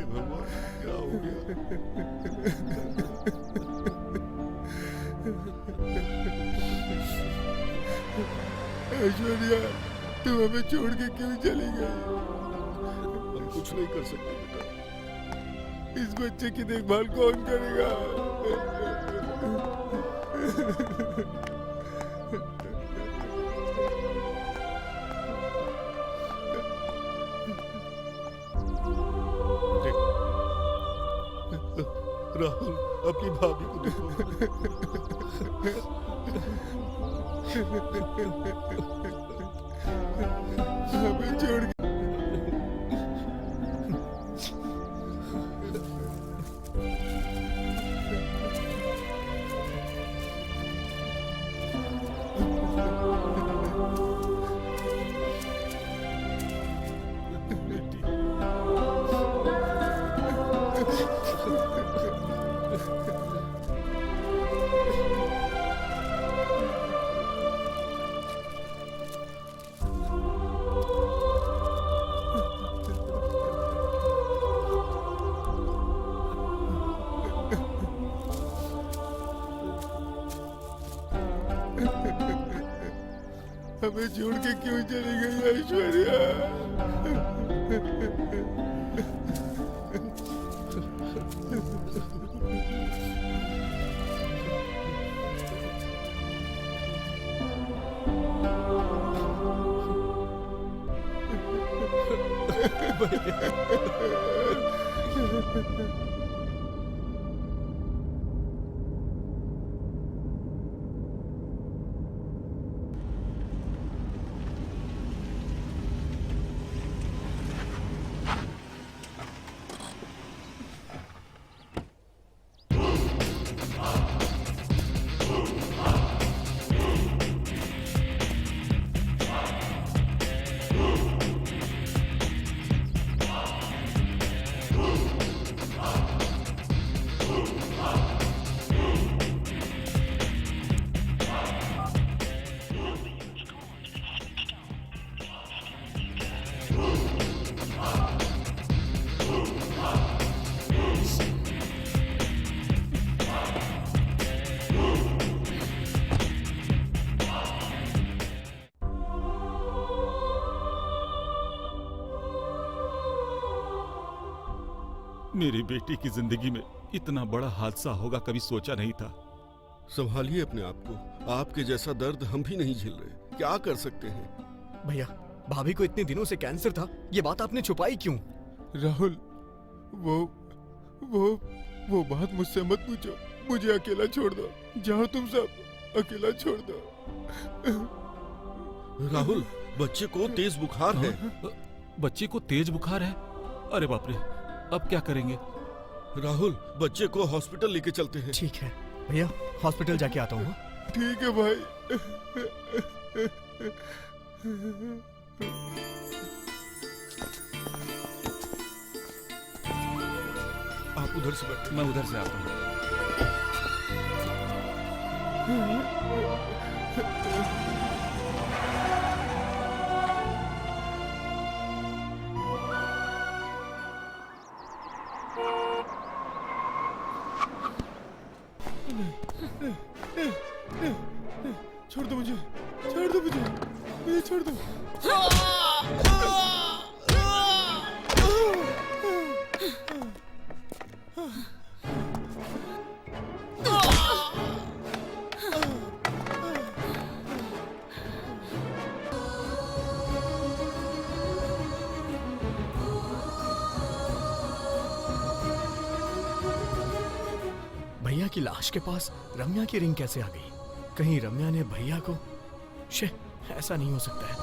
भगवान, क्या हो
ऐश्वर्या, तुम हमें छोड़ के क्यों चली गई?
हम कुछ नहीं कर सकते बेटा।
इस बच्चे की देखभाल कौन करेगा?
देख, राहुल अपनी भाभी को देखो।
हमें छोड़ के हमें छोड़ के क्यों चली गई ऐश्वर्या?
मेरी बेटी की जिंदगी में इतना बड़ा हादसा होगा कभी सोचा नहीं था।
संभालिए अपने आप को। आपके जैसा दर्द हम भी नहीं झेल रहे, क्या कर सकते हैं?
भैया, भाभी को इतने दिनों से कैंसर था, ये बात आपने छुपाई क्यों?
राहुल, वो बात मुझसे मत पूछो। मुझे अकेला छोड़ दो। जाओ तुम सब, अकेला छोड़ दो।
राहुल, बच्चे को तेज बुखार है।
बच्चे को तेज बुखार है? अरे बाप रे, अब क्या करेंगे?
राहुल, बच्चे को हॉस्पिटल लेके चलते हैं।
ठीक है भैया, हॉस्पिटल जाके आता हूँ।
ठीक है भाई।
आप उधर से बैठे।
मैं उधर से आता हूँ।
छोड़ दो मुझे, छोड़ दो मुझे छोड़ दो।
भैया की लाश के पास रम्या की रिंग कैसे आ गई? कहीं रम्या ने भैया को? शे, ऐसा नहीं हो सकता है।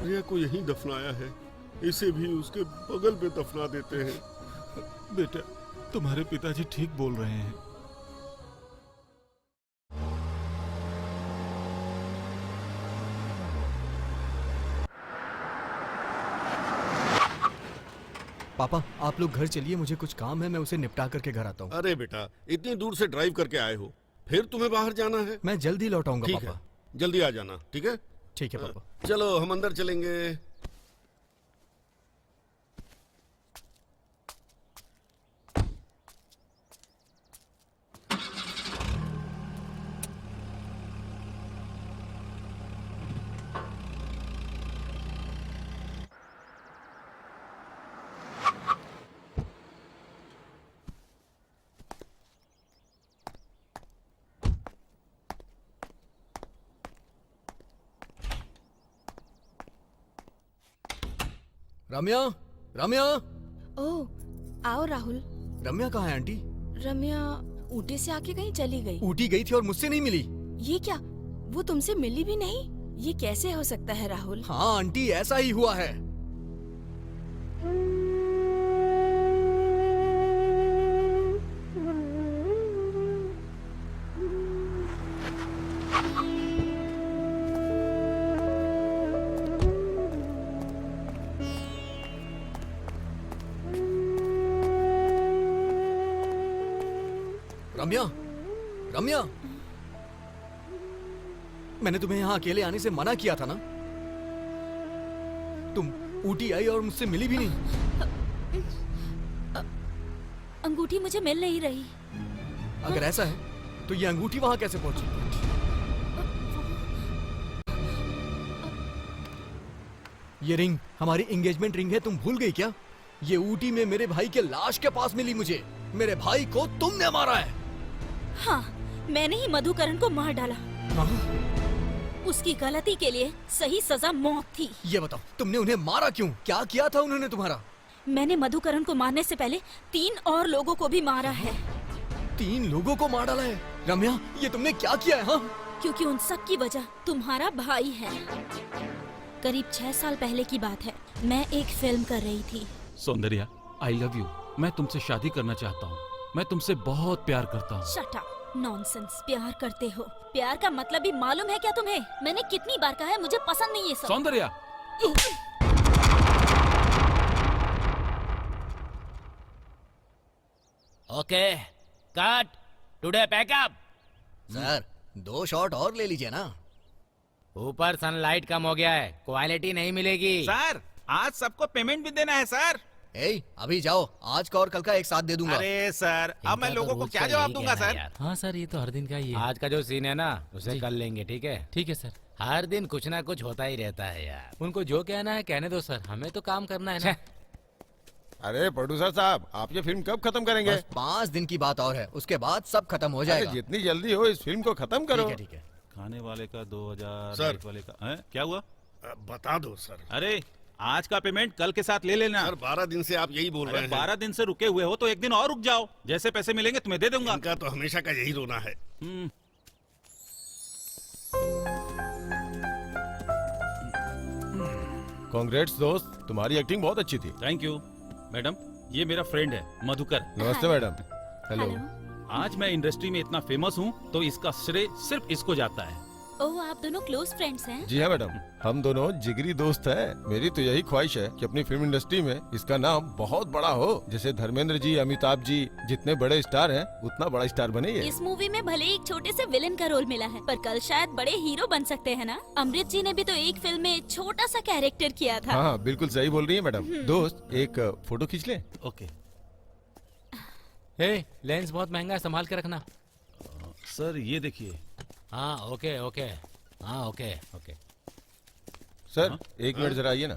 भैया को यहीं दफनाया है, इसे भी उसके बगल में दफना देते हैं।
बेटा, तुम्हारे पिताजी ठीक बोल रहे हैं।
पापा, आप लोग घर चलिए, मुझे कुछ काम है, मैं उसे निपटा करके घर आता हूँ।
अरे बेटा, इतनी दूर से ड्राइव करके आए हो, फिर तुम्हें बाहर जाना है?
मैं जल्दी लौट आऊंगा
ठीक
पापा।
है, जल्दी आ जाना। ठीक है?
ठीक है पापा।
चलो हम अंदर चलेंगे।
रम्या, रम्या,
ओह आओ राहुल।
रम्या कहाँ है आंटी?
रम्या ऊटी से आके कहीं चली गई।
ऊटी गई थी और मुझसे नहीं मिली।
ये क्या, वो तुमसे मिली भी नहीं? ये कैसे हो सकता है राहुल?
हाँ आंटी, ऐसा ही हुआ है। रम्या, रम्या, मैंने तुम्हें यहाँ अकेले आने से मना किया था ना? तुम ऊटी आई और मुझसे मिली भी नहीं।
अंगूठी मुझे मिल नहीं रही।
अगर ऐसा है तो ये अंगूठी वहां कैसे पहुंची? ये रिंग हमारी एंगेजमेंट रिंग है, तुम भूल गई क्या? ये ऊटी में मेरे भाई के लाश के पास मिली मुझे। मेरे भाई को तुमने मारा है।
हाँ, मैंने ही मधुकरण को मार डाला।
हाँ?
उसकी गलती के लिए सही सजा मौत थी।
ये बताओ, तुमने उन्हें मारा क्यों? क्या किया था उन्होंने तुम्हारा?
मैंने मधुकरण को मारने से पहले 3 और लोगों को भी मारा है।
3 लोगों को मार डाला है? रम्या, ये तुमने क्या किया है? हाँ?
क्योंकि उन सब की वजह तुम्हारा भाई है। करीब 6 साल पहले की बात है, मैं एक फिल्म कर रही थी।
सौंदर्या, आई लव यू। मैं तुमसे शादी करना चाहता हूँ। मैं तुमसे बहुत प्यार करता हूँ।
Shut up, nonsense. प्यार करते हो? प्यार का मतलब भी मालूम है क्या तुम्हें? मैंने कितनी बार कहा है मुझे पसंद नहीं ये सब।
Soundarya,
okay cut, today pack up.
Sir, 2 shot और ले लीजिए ना।
ऊपर सनलाइट कम हो गया है, क्वालिटी नहीं मिलेगी।
सर, आज सबको पेमेंट भी देना है सर।
अभी जाओ, आज का और कल का एक साथ दे दूंगा।
अरे सर, अब मैं लोगों को क्या जवाब दूंगा सर?
हाँ सर, ये तो हर दिन का ही है। आज का जो सीन है ना, उसे कर लेंगे, ठीक है?
ठीक है सर।
हर दिन कुछ ना कुछ होता ही रहता है यार।
उनको जो कहना है कहने दो सर, हमें तो काम करना है ना।
अरे प्रोड्यूसर साहब, आप ये फिल्म कब खत्म करेंगे?
बस 5 दिन की बात और है, उसके बाद सब खत्म हो जाएगा।
जितनी जल्दी हो इस फिल्म को खत्म करो।
ठीक है, ठीक है।
खाने वाले का 2000,
सर।
लाइट वाले का क्या हुआ?
बता दो सर।
अरे आज का पेमेंट कल के साथ ले लेना।
सर 12 दिन से आप यही बोल रहे हैं।
12 दिन से रुके हुए हो तो एक दिन और रुक जाओ, जैसे पैसे मिलेंगे तुम्हें दे दूंगा।
इनका तो हमेशा का यही रोना है।
कांग्रेट्स दोस्त, तुम्हारी एक्टिंग बहुत अच्छी थी।
Thank you madam. ये मेरा फ्रेंड है मधुकर।
नमस्ते मैडम। हेलो।
आज मैं इंडस्ट्री में इतना फेमस हूँ तो इसका श्रेय सिर्फ इसको जाता है।
ओह, आप दोनों क्लोज फ्रेंड्स हैं?
जी हाँ मैडम, हम दोनों जिगरी दोस्त हैं। मेरी तो यही ख्वाहिश है कि अपनी फिल्म इंडस्ट्री में इसका नाम बहुत बड़ा हो। जैसे धर्मेंद्र जी, अमिताभ जी जितने बड़े स्टार हैं, उतना बड़ा स्टार बने ये।
इस मूवी में भले एक छोटे से विलन का रोल मिला है, पर कल शायद बड़े हीरो बन सकते हैं ना? अमृत जी ने भी तो एक फिल्म में छोटा सा कैरेक्टर किया था।
हाँ, बिल्कुल सही बोल रही है मैडम। दोस्त, एक फोटो खींच ले।
ओके।
हे, लेंस बहुत महंगा है, संभाल के रखना।
सर ये देखिए।
हाँ ओके ओके, हाँ ओके ओके।
सर एक मिनट जरा आइए ना।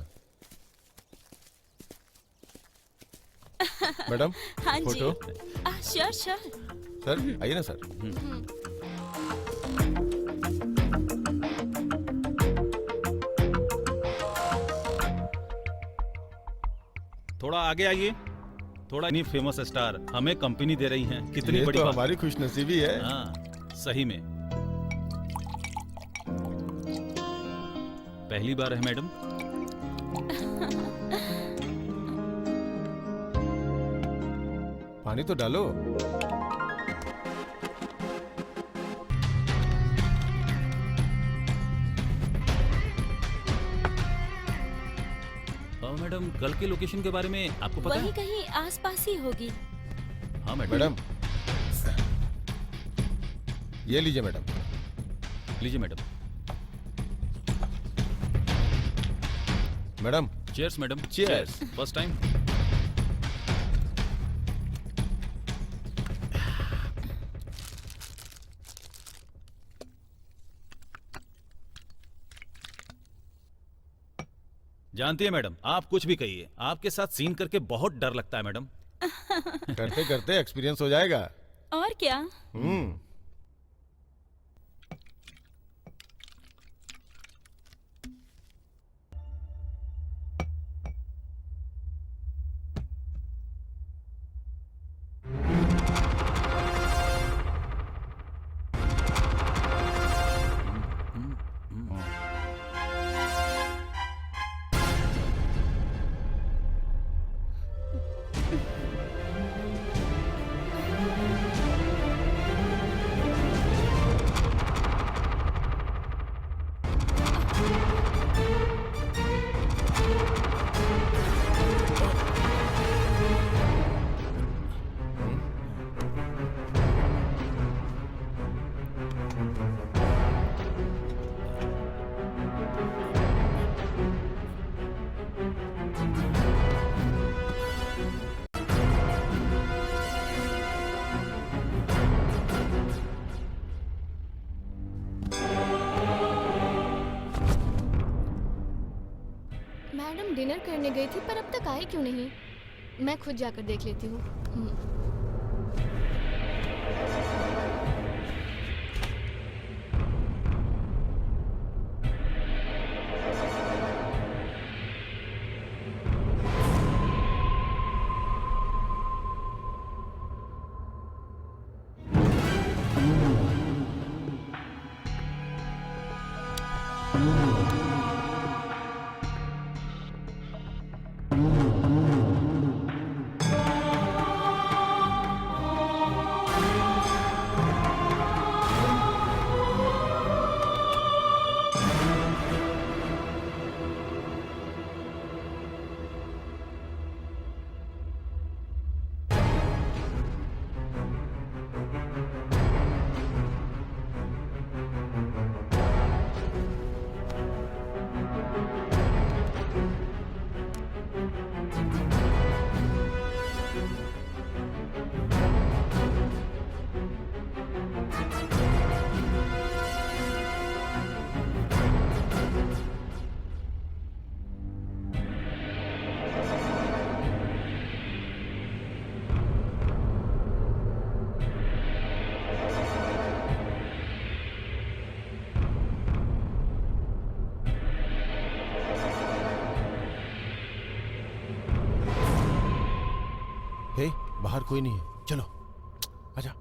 मैडम
हाँ जी।
फोटो।
Sure sure.
सर आइए ना सर।
थोड़ा आगे आइए। थोड़ा नहीं, फेमस स्टार हमें कंपनी दे रही हैं। कितनी
ये
बड़ी
तो
बात।
हमारी खुशनसीबी है।
हाँ, सही में पहली बार है मैडम।
पानी तो डालो।
मैडम, कल के लोकेशन के बारे में आपको पता
वही
है?
कहीं आसपास ही होगी।
हाँ
मैडम, ये लीजिए मैडम।
लीजिए madam.
Madam
cheers madam.
Cheers.
First time. जानती है मैडम, आप कुछ भी कहिए, आपके साथ सीन करके बहुत डर लगता है मैडम।
करते करते एक्सपीरियंस हो जाएगा।
और क्या?
मैडम डिनर करने गई थी पर अब तक आई क्यों नहीं? मैं खुद जाकर देख लेती हूँ।
हे, बाहर कोई नहीं है, चलो आजा।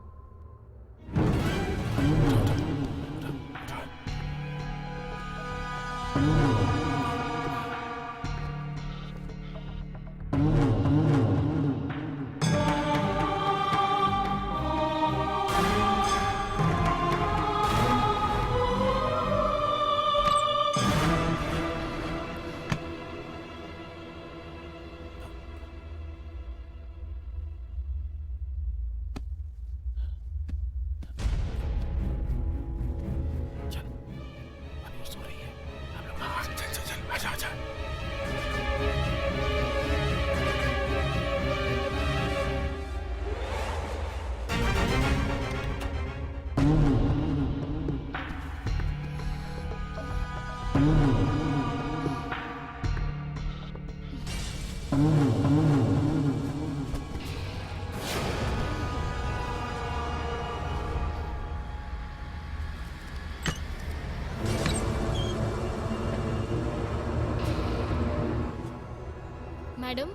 मैडम,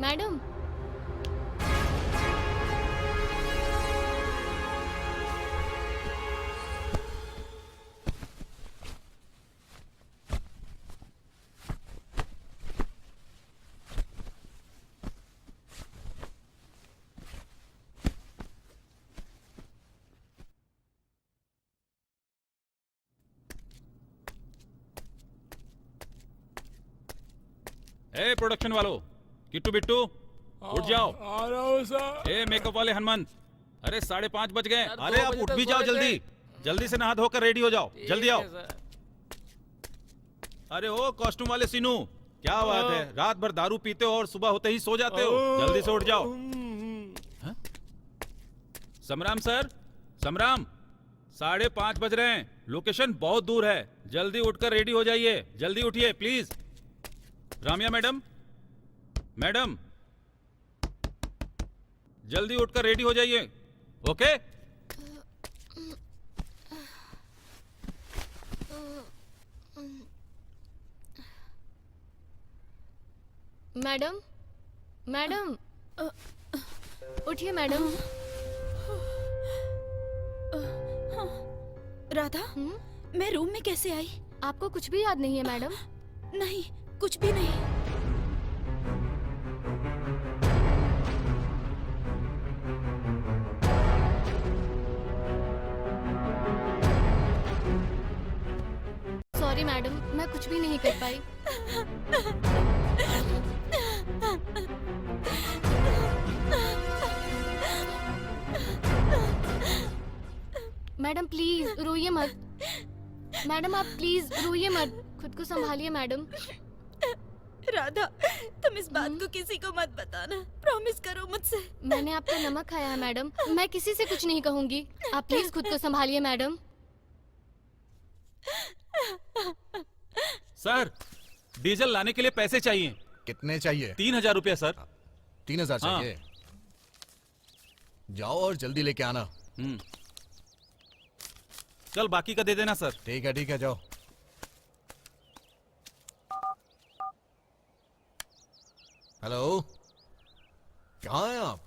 मैडम,
ए प्रोडक्शन वालों, किट्टू बिट्टू उठ जाओ।
आ रहा हूँ सर।
ए मेकअप वाले हनुमंत, अरे 5:30 बज गए। अरे आप उठ भी जाओ, जल्दी जल्दी से नहा धोकर रेडी हो जाओ, जल्दी आओ। अरे ओ कॉस्ट्यूम वाले सीनू, क्या बात है, रात भर दारू पीते हो और सुबह होते ही सो जाते हो, जल्दी से उठ जाओ। हाँ? समराम सर, समराम, 5:30 बज रहे हैं, लोकेशन बहुत दूर है, जल्दी उठकर रेडी हो जाइए, जल्दी उठिए प्लीज। रामिया मैडम, मैडम जल्दी उठकर रेडी हो जाइए, ओके?
मैडम, मैडम, उठिए मैडम।
राधा, मैं रूम में कैसे आई?
आपको कुछ भी याद नहीं है मैडम?
नहीं, कुछ भी नहीं।
सॉरी मैडम, मैं कुछ भी नहीं कर पाई। मैडम प्लीज रोइए मत। मैडम आप प्लीज रोइए मत, खुद को संभालिए मैडम।
राधा, तुम इस बात को किसी को मत बताना, प्रॉमिस करो मुझसे।
मैंने आपका नमक खाया है मैडम, मैं किसी से कुछ नहीं कहूंगी। आप प्लीज खुद को संभालिए मैडम।
सर, डीजल लाने के लिए पैसे चाहिए।
कितने चाहिए?
3000 रुपया सर।
3000
हाँ।
चाहिए? जाओ और जल्दी लेके आना।
कल बाकी का दे देना सर।
ठीक है जाओ। हेलो, कहाँ हैं आप?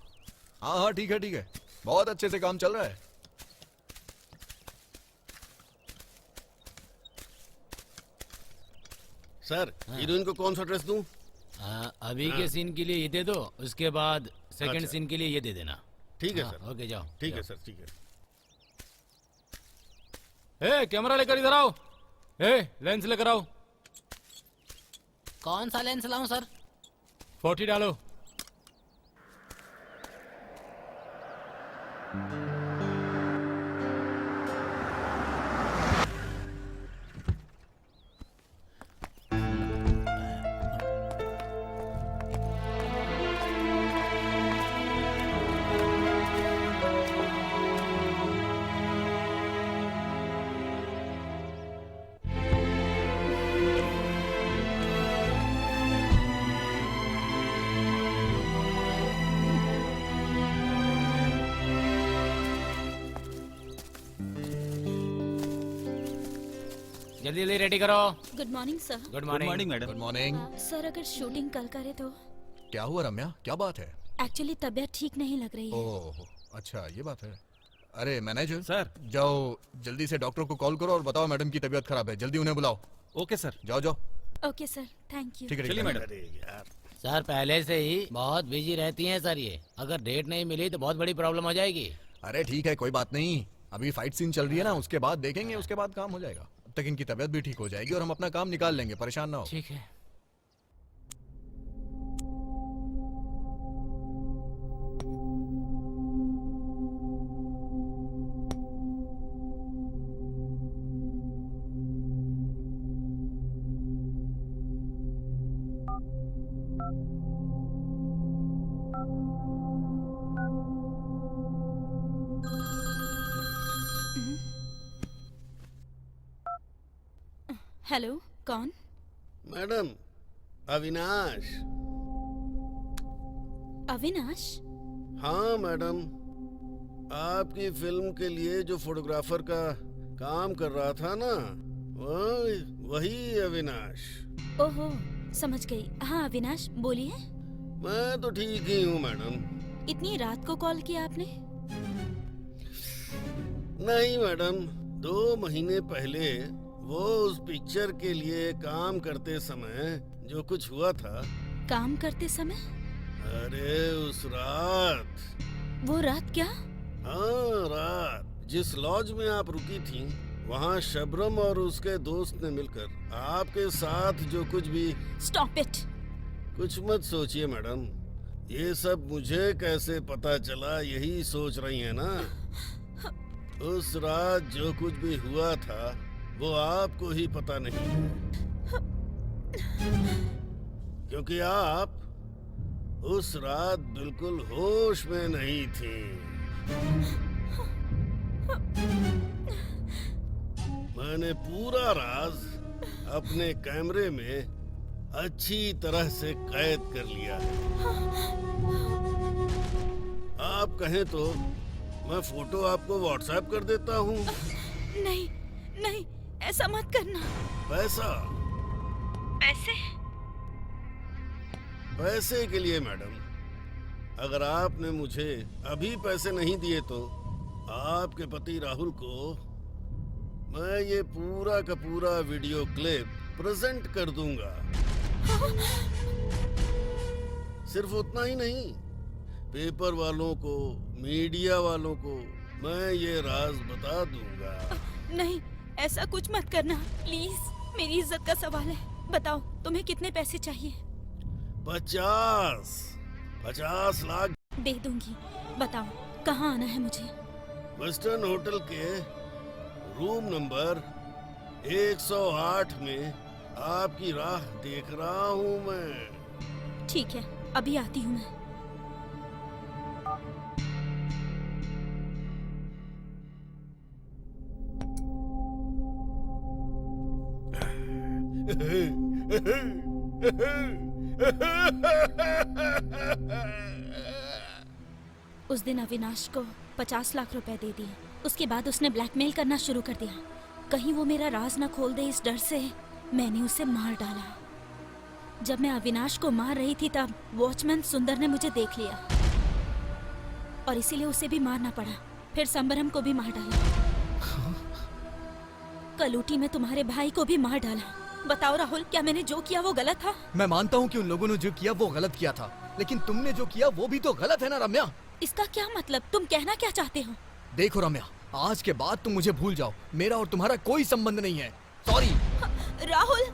हाँ ठीक है, बहुत अच्छे से काम चल रहा है।
सर, हीरोइन को कौन सा ड्रेस दूं?
अभी के सीन के लिए ये दे दो, उसके बाद सेकंड
अच्छा।
सीन के लिए ये दे देना।
ठीक है
हाँ,
सर।
ओके जाओ।
ठीक है
जाओ।
सर, ठीक है।
ए कैमरा लेकर इधर आओ। ए लेंस लेकर आओ।
कौन सा लेंस लाऊं सर?
40 डालो। जल्दी जल्दी रेडी करो।
Good morning sir.
Good morning
madam.
Good morning.
Sir अगर शूटिंग कल करे तो?
क्या हुआ रम्या, क्या बात है?
एक्चुअली तबीयत ठीक नहीं लग रही है।
ओह अच्छा, ये बात है। अरे मैनेजर
सर,
जाओ जल्दी से डॉक्टर को कॉल करो और बताओ मैडम की तबीयत खराब है, जल्दी उन्हें बुलाओ।
Okay sir.
जाओ।
Okay sir, thank you.
ठीक है
चलिए मैडम।
अरे यार,
सर पहले से ही बहुत बिजी रहती हैं सर ये। अगर डेट नहीं मिली तो बहुत बड़ी प्रॉब्लम हो जाएगी।
अरे ठीक है, कोई बात नहीं, अभी फाइट सीन चल रही है ना, उसके बाद देखेंगे, उसके बाद काम हो जाएगा। अब तक इनकी तबीयत भी ठीक हो जाएगी और हम अपना काम निकाल लेंगे, परेशान ना हो।
ठीक है।
हेलो, कौन?
मैडम, अविनाश।
अविनाश?
हाँ मैडम, आपकी फिल्म के लिए जो फोटोग्राफर का काम कर रहा था ना, वही अविनाश।
ओहो, समझ गई। हाँ अविनाश, बोलिए।
मैं तो ठीक ही हूँ मैडम।
इतनी रात को कॉल किया आपने?
नहीं मैडम, 2 महीने पहले वो उस पिक्चर के लिए काम करते समय जो कुछ हुआ था।
काम करते समय?
अरे उस रात।
वो रात क्या?
हाँ रात, जिस लॉज में आप रुकी थी, वहाँ शबरम और उसके दोस्त ने मिलकर आपके साथ जो कुछ भी।
Stop it.
कुछ मत सोचिए मैडम, ये सब मुझे कैसे पता चला यही सोच रही है ना। उस रात जो कुछ भी हुआ था वो आपको ही पता नहीं है, क्योंकि आप उस रात बिल्कुल होश में नहीं थी। मैंने पूरा राज अपने कैमरे में अच्छी तरह से कैद कर लिया है। आप कहें तो मैं फोटो आपको व्हाट्सएप कर देता हूँ।
नहीं नहीं, ऐसा मत करना।
पैसा?
पैसे?
पैसे के लिए मैडम, अगर आपने मुझे अभी पैसे नहीं दिए तो आपके पति राहुल को मैं ये पूरा का पूरा वीडियो क्लिप प्रेजेंट कर दूंगा। सिर्फ उतना ही नहीं, पेपर वालों को, मीडिया वालों को मैं ये राज बता दूंगा।
नहीं, ऐसा कुछ मत करना प्लीज, मेरी इज्जत का सवाल है। बताओ तुम्हें कितने पैसे चाहिए?
50 लाख
दे दूंगी। बताओ कहाँ आना है मुझे?
वेस्टर्न होटल के रूम नंबर 108 में आपकी राह देख रहा हूँ मैं।
ठीक है, अभी आती हूँ मैं। उस दिन अविनाश को 50 लाख रुपए दे दिए। उसके बाद उसने ब्लैकमेल करना शुरू कर दिया। कहीं वो मेरा राज न खोल दे, इस डर से मैंने उसे मार डाला। जब मैं अविनाश को मार रही थी तब वॉचमैन सुंदर ने मुझे देख लिया और इसीलिए उसे भी मारना पड़ा। फिर संबरम को भी मार डाला। कलूटी में तुम्हारे भाई को भी मार डाला। बताओ राहुल, क्या मैंने जो किया वो गलत था?
मैं मानता हूँ कि उन लोगों ने जो किया वो गलत किया था, लेकिन तुमने जो किया वो भी तो गलत है ना रम्या।
इसका क्या मतलब? तुम कहना क्या चाहते हो?
देखो रम्या, आज के बाद तुम मुझे भूल जाओ। मेरा और तुम्हारा कोई संबंध नहीं है। सॉरी।
राहुल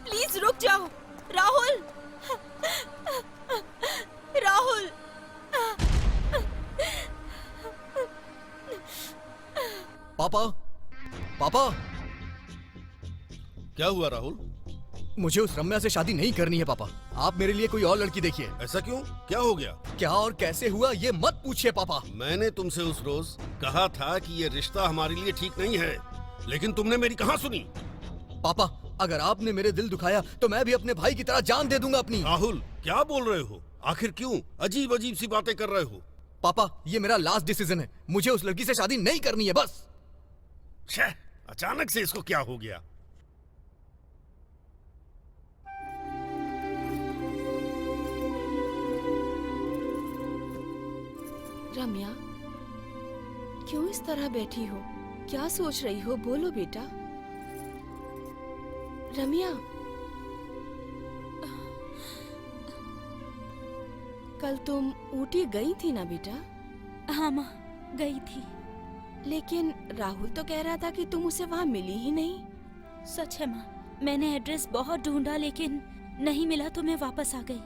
प्लीज रुक जाओ। राहुल राहुल
पापा, पापा।
क्या हुआ राहुल?
मुझे उस रम्या से शादी नहीं करनी है पापा। आप मेरे लिए कोई और लड़की देखिए।
ऐसा क्यों? क्या हो गया?
क्या और कैसे हुआ ये मत पूछिए पापा।
मैंने तुमसे उस रोज कहा था कि ये रिश्ता हमारे लिए ठीक नहीं है, लेकिन तुमने मेरी कहाँ सुनी?
पापा, अगर आपने मेरे दिल दुखाया तो मैं भी अपने भाई की तरह जान दे दूंगा अपनी।
राहुल क्या बोल रहे हो? आखिर क्यों अजीब अजीब सी बातें कर रहे हो?
पापा, ये मेरा लास्ट डिसीजन है। मुझे उस लड़की से शादी नहीं करनी है, बस।
अचानक से इसको क्या हो गया?
रम्या, क्यों इस तरह बैठी हो? क्या सोच रही हो? बोलो बेटा। रम्या, कल तुम ऊटी गई थी ना बेटा?
हाँ माँ, गई थी।
लेकिन राहुल तो कह रहा था कि तुम उसे वहाँ मिली ही नहीं।
सच है माँ, मैंने एड्रेस बहुत ढूंढा लेकिन नहीं मिला तो मैं वापस आ गई।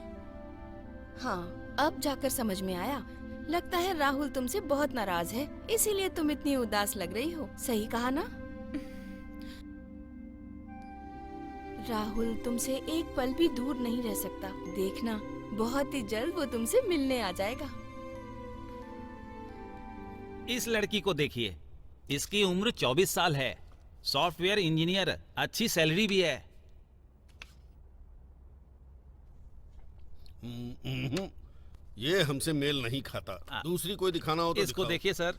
हाँ, अब जाकर समझ में आया। लगता है राहुल तुमसे बहुत नाराज है, इसीलिए तुम इतनी उदास लग रही हो। सही कहा ना? राहुल तुमसे एक पल भी दूर नहीं रह सकता। देखना, बहुत ही जल्द वो तुमसे मिलने आ जाएगा।
इस लड़की को देखिए, इसकी उम्र 24 साल है, सॉफ्टवेयर इंजीनियर, अच्छी सैलरी भी है।
ये हमसे मेल नहीं खाता। दूसरी कोई दिखाना हो तो
इसको
दिखाओ।
देखिए सर,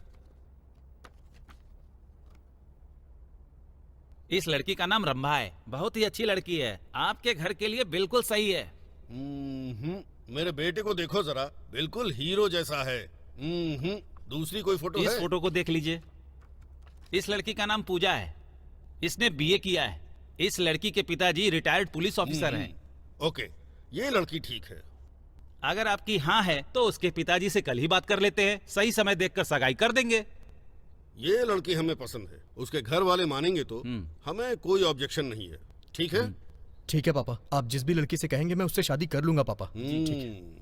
इस लड़की का नाम रंभा है, बहुत ही अच्छी लड़की है, आपके घर के लिए बिल्कुल सही है।
मेरे बेटे को देखो जरा, बिल्कुल हीरो जैसा है। दूसरी कोई फोटो
इस
है?
फोटो को देख लीजिए। इस लड़की का नाम पूजा है, इसने बीए किया है। इस लड़की के पिताजी रिटायर्ड पुलिस ऑफिसर हैं।
ओके, ये लड़की ठीक है।
अगर आपकी हाँ है तो उसके पिताजी से कल ही बात कर लेते हैं, सही समय देखकर सगाई कर देंगे।
ये लड़की हमें पसंद है, उसके घर वाले मानेंगे तो हमें कोई ऑब्जेक्शन नहीं है। ठीक है?
ठीक है पापा, आप जिस भी लड़की से कहेंगे मैं उससे शादी कर लूंगा पापा। ठीक है।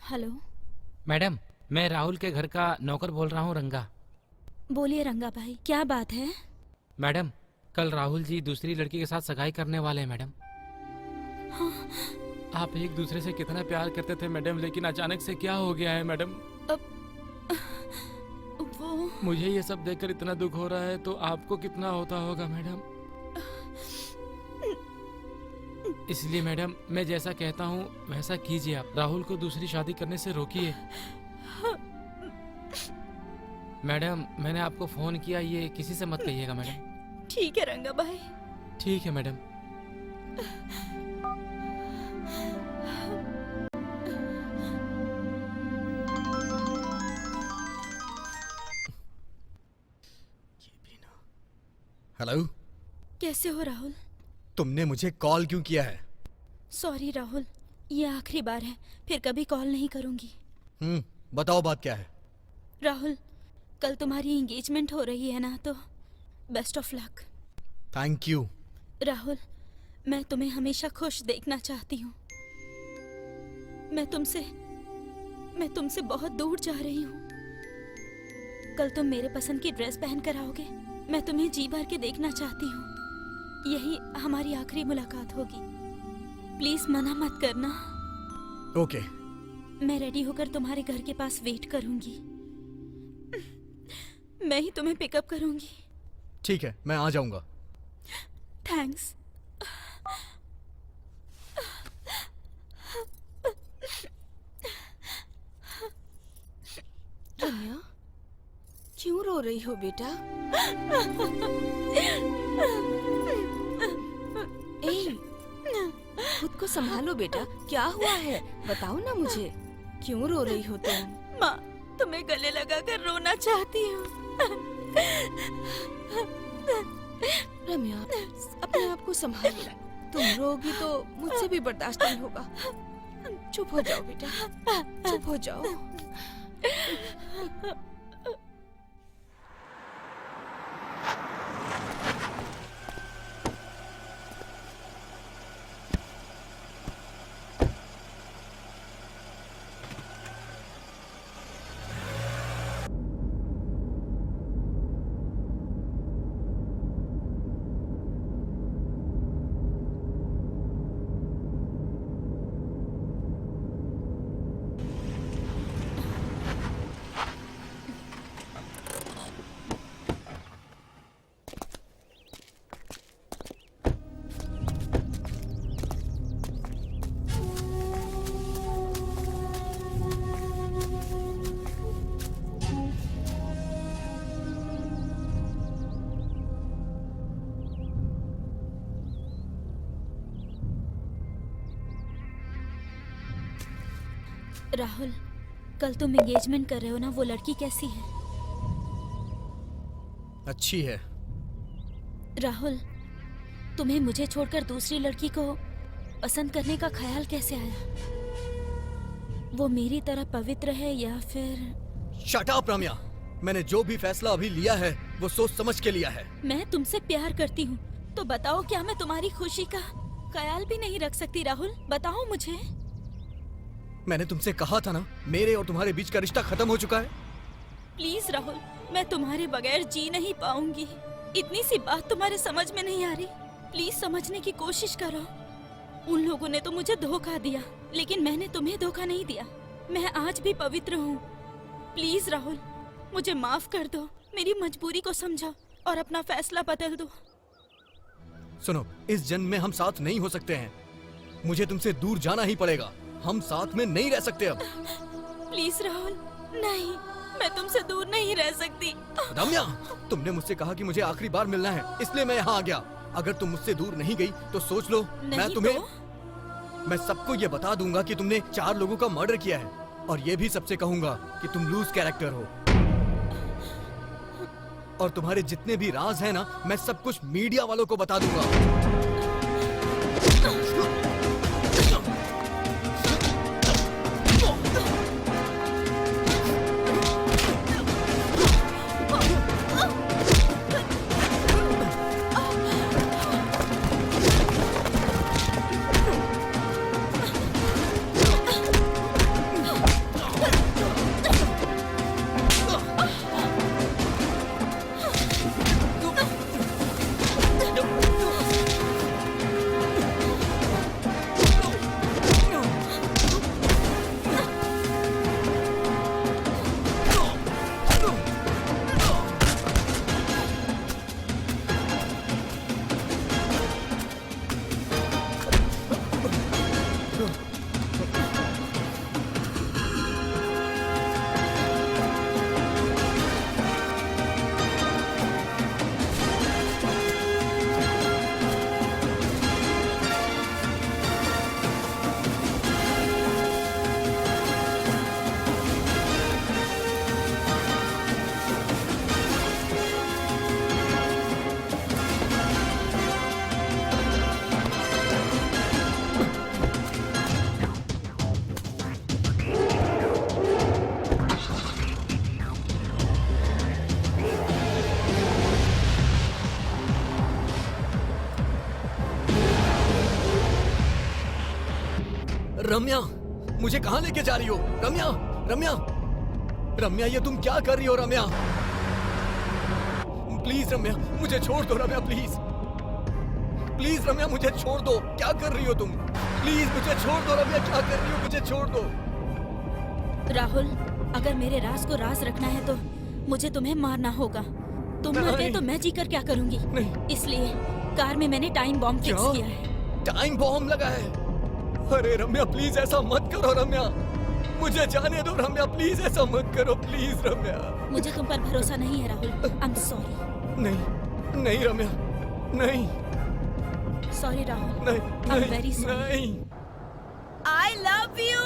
हेलो
मैडम, मैं राहुल के घर का नौकर बोल रहा हूँ, रंगा।
बोलिए रंगा भाई, क्या बात है?
मैडम, कल राहुल जी दूसरी लड़की के साथ सगाई करने वाले हैं मैडम।
हाँ।
आप एक दूसरे से कितना प्यार करते थे मैडम, लेकिन अचानक से क्या हो गया है मैडम?
वो
मुझे ये सब देखकर इतना दुख हो रहा है तो आपको कितना होता होगा मैडम। इसलिए मैडम, मैं जैसा कहता हूँ वैसा कीजिए। आप राहुल को दूसरी शादी करने से रोकिए। मैडम, मैंने आपको फोन किया, ये किसी से मत कहिएगा मैडम।
ठीक है रंगा भाई।
ठीक है मैडम।
हेलो,
कैसे हो राहुल?
तुमने मुझे कॉल क्यों किया है?
सॉरी राहुल, ये आखिरी बार है, फिर कभी कॉल नहीं करूंगी।
बताओ बात क्या है?
राहुल, कल तुम्हारी एंगेजमेंट हो रही है ना, तो best of luck.
Thank you.
Rahul, मैं तुम्हें हमेशा खुश देखना चाहती हूँ। मैं तुमसे बहुत दूर जा रही हूँ। कल तुम मेरे पसंद की ड्रेस पहन कर आओगे। मैं तुम्हें जी भर के देखना चाहती हूँ। यही हमारी आखिरी मुलाकात होगी। प्लीज मना मत करना।
ओके।
मैं रेडी होकर तुम्हारे घर के पास वेट करूंगी। मैं ही तुम्हें पिकअप करूंगी।
ठीक है, मैं आ जाऊंगा।
थैंक्स।
रम्या, क्यों रो रही हो बेटा? ए, खुद को संभालो बेटा, क्या हुआ है? बताओ ना मुझे, क्यों रो रही हो तुम?
माँ, तुम्हें गले लगाकर रोना चाहती हूँ।
रम्या, अपने आप को संभालो। तुम रोगी तो मुझसे भी बर्दाश्त नहीं होगा। चुप हो जाओ बेटा, चुप हो जाओ।
राहुल, कल तुम एंगेजमेंट कर रहे हो ना, वो लड़की कैसी है?
अच्छी है।
राहुल, तुम्हें मुझे छोड़कर दूसरी लड़की को पसंद करने का ख्याल कैसे आया? वो मेरी तरह पवित्र है या फिर?
शट अप रम्या, मैंने जो भी फैसला अभी लिया है वो सोच समझ के लिया है।
मैं तुमसे प्यार करती हूँ, तो बताओ क्या मैं तुम्हारी खुशी का ख्याल भी नहीं रख सकती? राहुल, बताओ मुझे।
मैंने तुमसे कहा था ना, मेरे और तुम्हारे बीच का रिश्ता खत्म हो चुका है।
प्लीज राहुल, मैं तुम्हारे बगैर जी नहीं पाऊंगी। इतनी सी बात तुम्हारे समझ में नहीं आ रही? प्लीज समझने की कोशिश करो। उन लोगों ने तो मुझे धोखा दिया, लेकिन मैंने तुम्हें धोखा नहीं दिया। मैं आज भी पवित्र हूँ। प्लीज राहुल, मुझे माफ कर दो। मेरी मजबूरी को समझो और अपना फैसला बदल दो।
सुनो, इस जन्म में हम साथ नहीं हो सकते हैं। मुझे तुमसे दूर जाना ही पड़ेगा। हम साथ में नहीं रह सकते अब।
प्लीज राहुल, नहीं, मैं तुमसे दूर नहीं रह सकती।
रम्या, तुमने मुझसे कहा कि मुझे आखिरी बार मिलना है, इसलिए मैं यहाँ आ गया। अगर तुम मुझसे दूर नहीं गई तो सोच लो, मैं सबको ये बता दूंगा कि तुमने 4 लोगों का मर्डर किया है, और ये भी सबसे कहूंगा कि तुम लूज कैरेक्टर हो। और तुम्हारे जितने भी राज हैं ना, मैं सब कुछ मीडिया वालों को बता दूंगा। रम्या, मुझे कहाँ लेके जा रही हो? रम्या, रम्या, रम्या, ये तुम क्या कर रही हो? रम्या, प्लीज रम्या, मुझे छोड़ दो रम्या, प्लीज प्लीज रम्या, मुझे छोड़ दो। क्या कर रही हो तुम? प्लीज मुझे छोड़ दो रम्या, क्या कर रही हो? मुझे छोड़ दो।
राहुल, अगर मेरे राज को राज रखना है तो मुझे तुम्हें मारना होगा। तुम मर गए तो मैं जीकर क्या करूंगी? इसलिए कार में मैंने टाइम बॉम्ब फिक्स किया है।
टाइम बॉम्ब लगा है? अरे रम्या, प्लीज ऐसा मत करो रम्या, मुझे जाने दो रम्या, प्लीज ऐसा मत करो, प्लीज रम्या।
मुझे तुम पर भरोसा नहीं है राहुल, आई एम सॉरी।
नहीं नहीं रम्या, नहीं।
सॉरी राहुल,
नहीं,
आई एम वेरी सॉरी।
नहीं।
I love you.